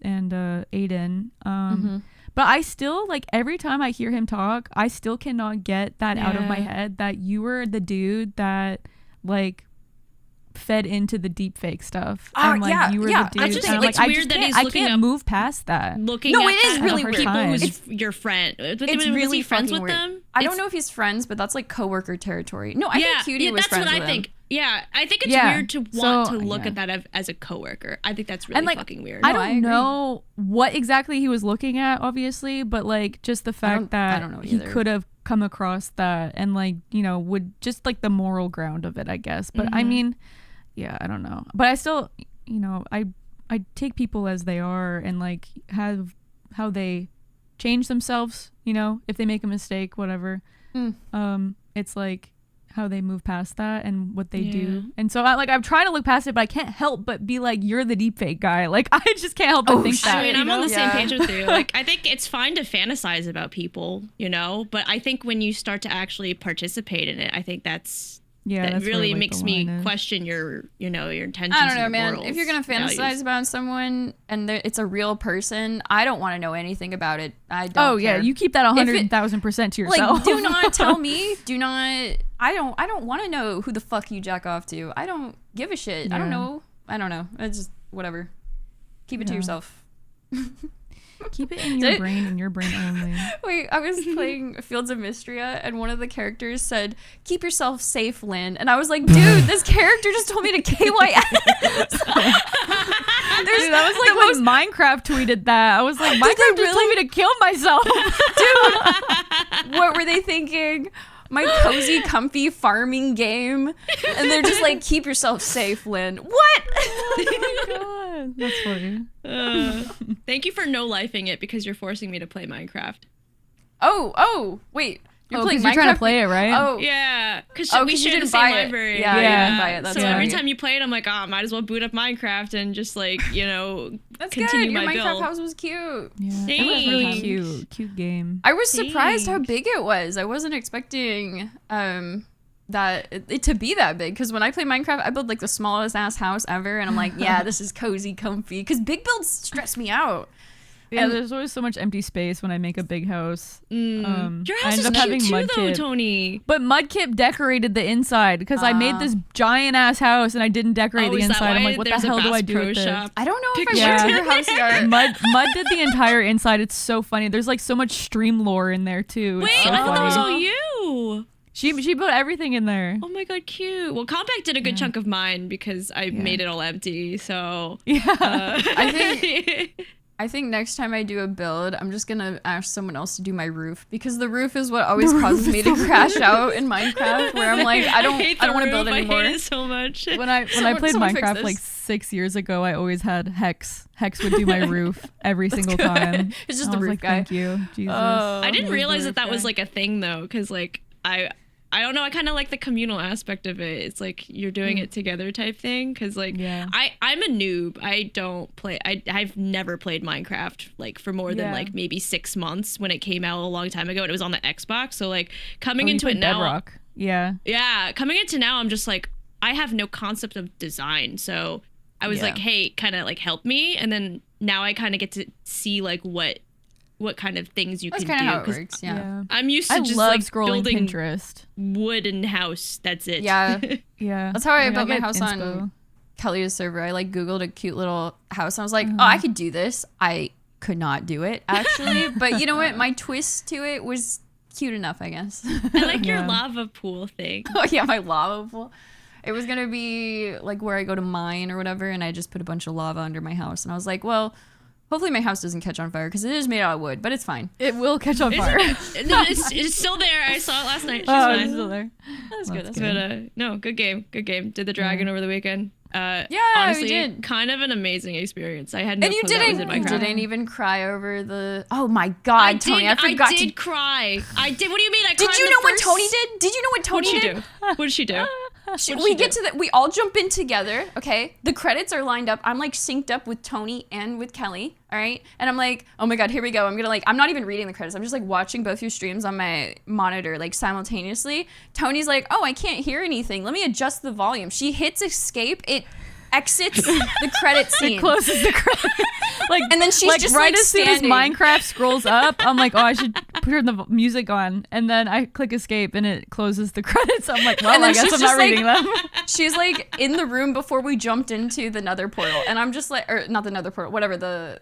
Speaker 1: Aiden. But I still, like, every time I hear him talk, I still cannot get that out of my head that you were the dude that like fed into the deep fake stuff. And like you were the dude.
Speaker 2: It's weird that he's looking
Speaker 1: I can't move past that.
Speaker 2: It
Speaker 3: is really weird.
Speaker 2: People who's your friend.
Speaker 3: It's really
Speaker 2: friends with
Speaker 3: weird.
Speaker 2: them.
Speaker 3: I don't know if he's friends, but that's like coworker territory. No, I think Cutie was friends with him.
Speaker 2: That's what I think. Yeah, I think it's weird to want to look at that as a coworker. I think that's really fucking weird.
Speaker 1: I don't know what exactly he was looking at, obviously, but like just the fact that he could have come across that and like, would just like the moral ground of it, I guess. But I mean, yeah, I don't know. But I still, I take people as they are and like have how they change themselves, if they make a mistake, whatever. It's like how they move past that and what they do. And so I'm trying to look past it, but I can't help but be like, you're the deepfake guy. Like, I just can't help but think that.
Speaker 2: I mean, I'm on the same page with you. Like, I think it's fine to fantasize about people, but I think when you start to actually participate in it, I think that's
Speaker 1: Yeah,
Speaker 2: that
Speaker 1: that's where,
Speaker 2: really
Speaker 1: like,
Speaker 2: makes
Speaker 1: the
Speaker 2: me
Speaker 1: line is.
Speaker 2: question your intentions.
Speaker 3: I don't know,
Speaker 2: and your
Speaker 3: man.
Speaker 2: morals,
Speaker 3: If you're gonna fantasize
Speaker 2: values.
Speaker 3: about someone and it's a real person, I don't want to know anything about it. I don't.
Speaker 1: Oh yeah,
Speaker 3: care.
Speaker 1: you keep that 100,000% to yourself.
Speaker 3: Like, do not tell me. Do not. I don't want to know who the fuck you jack off to. I don't give a shit. I don't know. It's just whatever. Keep it to yourself.
Speaker 1: Keep it in your brain and your brain only.
Speaker 3: Wait, I was playing Fields of Mystria, and one of the characters said, "Keep yourself safe, Lynn." And I was like, dude, this character just told me to KYS.
Speaker 1: Dude, that was like when Minecraft tweeted that. I was like, Minecraft just told me to kill myself.
Speaker 3: Dude, what were they thinking? My cozy, comfy farming game, and they're just like, "Keep yourself safe, Lynn." What?
Speaker 1: Oh my god, that's funny.
Speaker 2: Thank you for no-lifing it because you're forcing me to play Minecraft.
Speaker 3: Oh, wait. You're playing
Speaker 1: you're trying
Speaker 3: Minecraft?
Speaker 1: to play it, right?
Speaker 3: Oh,
Speaker 2: Yeah, because
Speaker 3: Oh,
Speaker 2: we
Speaker 3: 'cause you
Speaker 2: share the
Speaker 3: didn't
Speaker 2: same
Speaker 3: buy it.
Speaker 2: library.
Speaker 3: Yeah,
Speaker 1: you didn't
Speaker 3: buy it. That's
Speaker 2: so every
Speaker 3: right.
Speaker 2: time you play it, I'm like, might as well boot up Minecraft and just like,
Speaker 3: that's
Speaker 2: continue
Speaker 3: good. Your
Speaker 2: my
Speaker 3: Minecraft
Speaker 2: build.
Speaker 3: house was cute.
Speaker 1: Yeah, it was really
Speaker 2: Thanks.
Speaker 1: cute game.
Speaker 3: I was surprised how big it was. I wasn't expecting that it to be that big, because when I play Minecraft, I build like the smallest ass house ever, and I'm like, yeah, this is cozy, comfy. Because big builds stress me out.
Speaker 1: Yeah,
Speaker 3: And-
Speaker 1: there's always so much empty space when I make a big house.
Speaker 2: Your
Speaker 1: I
Speaker 2: house
Speaker 1: ended
Speaker 2: is
Speaker 1: up
Speaker 2: cute
Speaker 1: having
Speaker 2: too, though,
Speaker 1: Mudkip.
Speaker 2: Tony.
Speaker 1: But Mudkip decorated the inside because I made this giant ass house and I didn't decorate the
Speaker 2: is that
Speaker 1: inside. I'm
Speaker 2: why
Speaker 1: like, what the
Speaker 2: there's a
Speaker 1: hell do I
Speaker 2: Bass
Speaker 1: do
Speaker 2: Pro
Speaker 1: with this?
Speaker 2: Shop?
Speaker 3: I don't know if
Speaker 2: Picture.
Speaker 3: I went to
Speaker 1: Yeah.
Speaker 3: your house yet.
Speaker 1: Mud did the entire inside. It's so funny. There's like so much stream lore in there too. It's
Speaker 2: Wait,
Speaker 1: so
Speaker 2: I thought that was
Speaker 1: funny.
Speaker 2: all you.
Speaker 1: She put everything in there.
Speaker 2: Oh my god, cute. Well, Compact did a good chunk of mine because I made it all empty. So
Speaker 1: Yeah.
Speaker 3: I think next time I do a build, I'm just gonna ask someone else to do my roof, because the roof is what always causes me to crash out in Minecraft, where I'm like, I don't want to build anymore.
Speaker 2: I hate it so much.
Speaker 1: when I played
Speaker 3: someone fix
Speaker 1: Minecraft
Speaker 3: this.
Speaker 1: like 6 years ago, I always had Hex. Hex would do my roof every single time.
Speaker 3: It's just
Speaker 1: I
Speaker 3: the
Speaker 1: was
Speaker 3: roof
Speaker 1: like,
Speaker 3: guy.
Speaker 1: Thank you, Jesus.
Speaker 2: I didn't
Speaker 1: He's the
Speaker 2: realize
Speaker 1: roof
Speaker 2: that was
Speaker 1: guy.
Speaker 2: like a thing though, because like I don't know. I kind of like the communal aspect of it. It's like you're doing it together type thing. Because like I'm a noob. I don't play. I've never played Minecraft like for more than like maybe 6 months when it came out a long time ago. And it was on the Xbox. So like coming into it now,
Speaker 1: Bedrock. Yeah.
Speaker 2: coming into now, I'm just like I have no concept of design. So I was like, hey, kind of like help me. And then now I kind of get to see like what kind of things you
Speaker 3: That's
Speaker 2: can
Speaker 3: kind
Speaker 2: do.
Speaker 3: of how it
Speaker 2: 'cause
Speaker 3: works. Yeah.
Speaker 2: I'm used to
Speaker 1: I
Speaker 2: just
Speaker 1: love
Speaker 2: like
Speaker 1: scrolling
Speaker 2: building
Speaker 1: Pinterest.
Speaker 2: wooden house. That's it.
Speaker 3: Yeah.
Speaker 1: Yeah.
Speaker 3: That's how I
Speaker 1: mean,
Speaker 3: built my
Speaker 1: get
Speaker 3: house
Speaker 1: inspo.
Speaker 3: on Kelly's server. I like Googled a cute little house. And I was like, oh, I could do this. I could not do it actually, but you know what? My twist to it was cute enough, I guess.
Speaker 2: I like your lava pool thing.
Speaker 3: Oh yeah, my lava pool. It was gonna be like where I go to mine or whatever, and I just put a bunch of lava under my house. And I was like, well, hopefully my house doesn't catch on fire, because it is made out of wood, but it's fine.
Speaker 1: It will catch on fire.
Speaker 2: No, it's still there. I saw it last night. She's
Speaker 1: Oh,
Speaker 2: fine.
Speaker 1: it's still there.
Speaker 3: That's good. That's
Speaker 2: But
Speaker 3: good.
Speaker 2: no, good game. Good game. Did the dragon over the weekend.
Speaker 3: Yeah,
Speaker 2: honestly,
Speaker 3: we did.
Speaker 2: kind of an amazing experience. I had no
Speaker 3: And you
Speaker 2: clue that was in
Speaker 3: didn't
Speaker 2: Minecraft.
Speaker 3: even cry over the. Oh my God, Tony! I forgot
Speaker 2: I did
Speaker 3: to.
Speaker 2: cry. I did. What do you mean? I cried
Speaker 3: Did you
Speaker 2: the
Speaker 3: know what
Speaker 2: first-
Speaker 3: Tony did? Did you know what
Speaker 2: What'd
Speaker 3: Tony
Speaker 2: she
Speaker 3: did?
Speaker 2: do? What did she do?
Speaker 3: We get to the. We all jump in together. Okay, the credits are lined up. I'm like synced up with Tony and with Kelly. All right, and I'm like, oh my God, here we go. I'm gonna like. I'm not even reading the credits. I'm just like watching both your streams on my monitor like simultaneously. Tony's like, oh, I can't hear anything. Let me adjust the volume. She hits escape. It exits the credit scene.
Speaker 1: Closes the credit. Like,
Speaker 3: And then she's
Speaker 1: like
Speaker 3: just,
Speaker 1: right
Speaker 3: like,
Speaker 1: as soon as
Speaker 3: standing.
Speaker 1: Minecraft scrolls up, I'm like, oh, I should put the music on, and then I click escape, and it closes the credits. I'm like, well,
Speaker 3: And then
Speaker 1: I guess
Speaker 3: she's
Speaker 1: I'm not
Speaker 3: just, like-
Speaker 1: reading them.
Speaker 3: She's like in the room before we jumped into the nether portal, and I'm just like, or not the nether portal, whatever the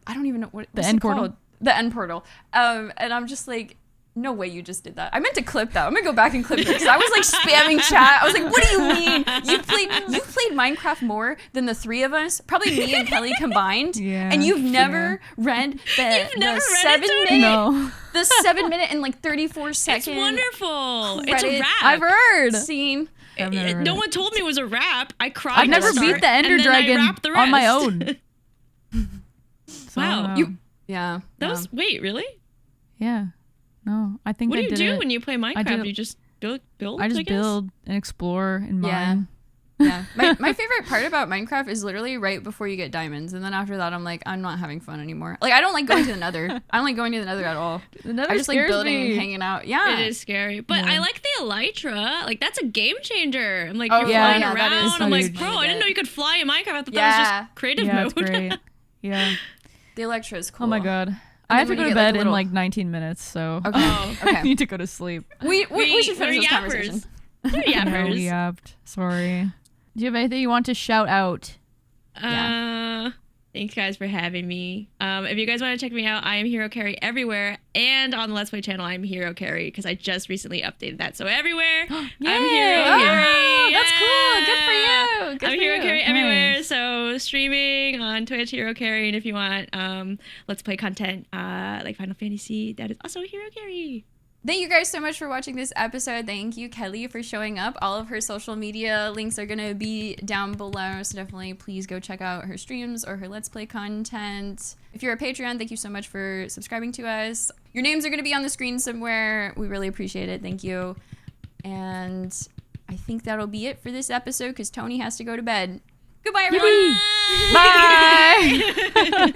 Speaker 3: I don't even know what's
Speaker 1: end
Speaker 3: it
Speaker 1: portal?
Speaker 3: called? The end portal. And I'm just like, no way you just did that. I meant to clip that. I'm gonna go back and clip it, because I was like spamming chat. I was like, what do you mean? You've played Minecraft more than the three of us, probably me and Kelly combined.
Speaker 1: Yeah,
Speaker 3: And you've never read the
Speaker 2: never read it,
Speaker 3: 7
Speaker 2: Tony?
Speaker 3: minute
Speaker 1: No,
Speaker 3: the 7 minute and like 34 second
Speaker 2: It's wonderful. It's a
Speaker 3: credit.
Speaker 2: wrap.
Speaker 1: I've heard.
Speaker 3: scene.
Speaker 1: I've never read
Speaker 2: No
Speaker 1: it.
Speaker 2: one told me it was a rap. I cried.
Speaker 1: I've
Speaker 2: at
Speaker 1: never
Speaker 2: the
Speaker 1: beat
Speaker 2: start,
Speaker 1: the Ender
Speaker 2: and then I
Speaker 1: Dragon
Speaker 2: rapped the
Speaker 1: on my
Speaker 2: rest.
Speaker 1: own. So,
Speaker 2: Wow.
Speaker 3: Yeah.
Speaker 2: That
Speaker 3: yeah.
Speaker 2: was really?
Speaker 1: yeah. No, I think
Speaker 2: What
Speaker 1: I
Speaker 2: do you
Speaker 1: did
Speaker 2: do
Speaker 1: it.
Speaker 2: when you play Minecraft?
Speaker 1: did it-
Speaker 2: You just build.
Speaker 1: I just
Speaker 2: guess?
Speaker 1: build and explore and
Speaker 3: Yeah.
Speaker 1: mine.
Speaker 3: Yeah. My favorite part about Minecraft is literally right before you get diamonds. And then after that, I'm like, I'm not having fun anymore. Like, I don't like going to the nether. I don't like going to the nether at all.
Speaker 1: The nether
Speaker 3: I just like
Speaker 1: scares
Speaker 3: building
Speaker 1: me.
Speaker 3: and hanging out. Yeah.
Speaker 2: It is scary. But I like the elytra. Like, that's a game changer. I'm like,
Speaker 3: Oh,
Speaker 2: you're
Speaker 1: yeah,
Speaker 2: flying
Speaker 1: yeah,
Speaker 2: around.
Speaker 1: that is
Speaker 2: I'm like,
Speaker 1: huge.
Speaker 2: bro, I didn't know you could fly in Minecraft. I thought that was
Speaker 3: Yeah.
Speaker 2: just creative
Speaker 1: Yeah, it's
Speaker 2: mode.
Speaker 1: great. Yeah.
Speaker 3: The Electra is cool.
Speaker 1: Oh my god. I have to
Speaker 3: when
Speaker 1: go
Speaker 3: you
Speaker 1: to
Speaker 3: get, like,
Speaker 1: bed
Speaker 3: a
Speaker 1: in
Speaker 3: little-
Speaker 1: like 19 minutes, so
Speaker 3: Okay.
Speaker 2: Oh.
Speaker 1: I
Speaker 3: Okay.
Speaker 1: need to go to sleep.
Speaker 3: We should finish
Speaker 2: we're
Speaker 3: this
Speaker 2: yappers.
Speaker 3: conversation.
Speaker 2: We're
Speaker 1: No,
Speaker 2: yappers.
Speaker 1: we yapped. Sorry. Do you have anything you want to shout out?
Speaker 2: Thanks guys for having me. If you guys want to check me out, I am Hero Carry everywhere, and on the Let's Play channel, I'm Hero Carry because I just recently updated that. So everywhere, I'm Hero Carry.
Speaker 3: Oh, that's cool. Good for you. Good
Speaker 2: I'm
Speaker 3: for
Speaker 2: Hero
Speaker 3: you.
Speaker 2: Carry everywhere.
Speaker 1: Nice.
Speaker 2: So streaming on Twitch, Hero Carry, and if you want Let's Play content like Final Fantasy, that is also Hero Carry.
Speaker 3: Thank you guys so much for watching this episode. Thank you, Kelly, for showing up. All of her social media links are going to be down below, so definitely please go check out her streams or her Let's Play content. If you're a Patreon, thank you so much for subscribing to us. Your names are going to be on the screen somewhere. We really appreciate it. Thank you. And I think that'll be it for this episode because Tony has to go to bed. Goodbye, everyone.
Speaker 1: Bye.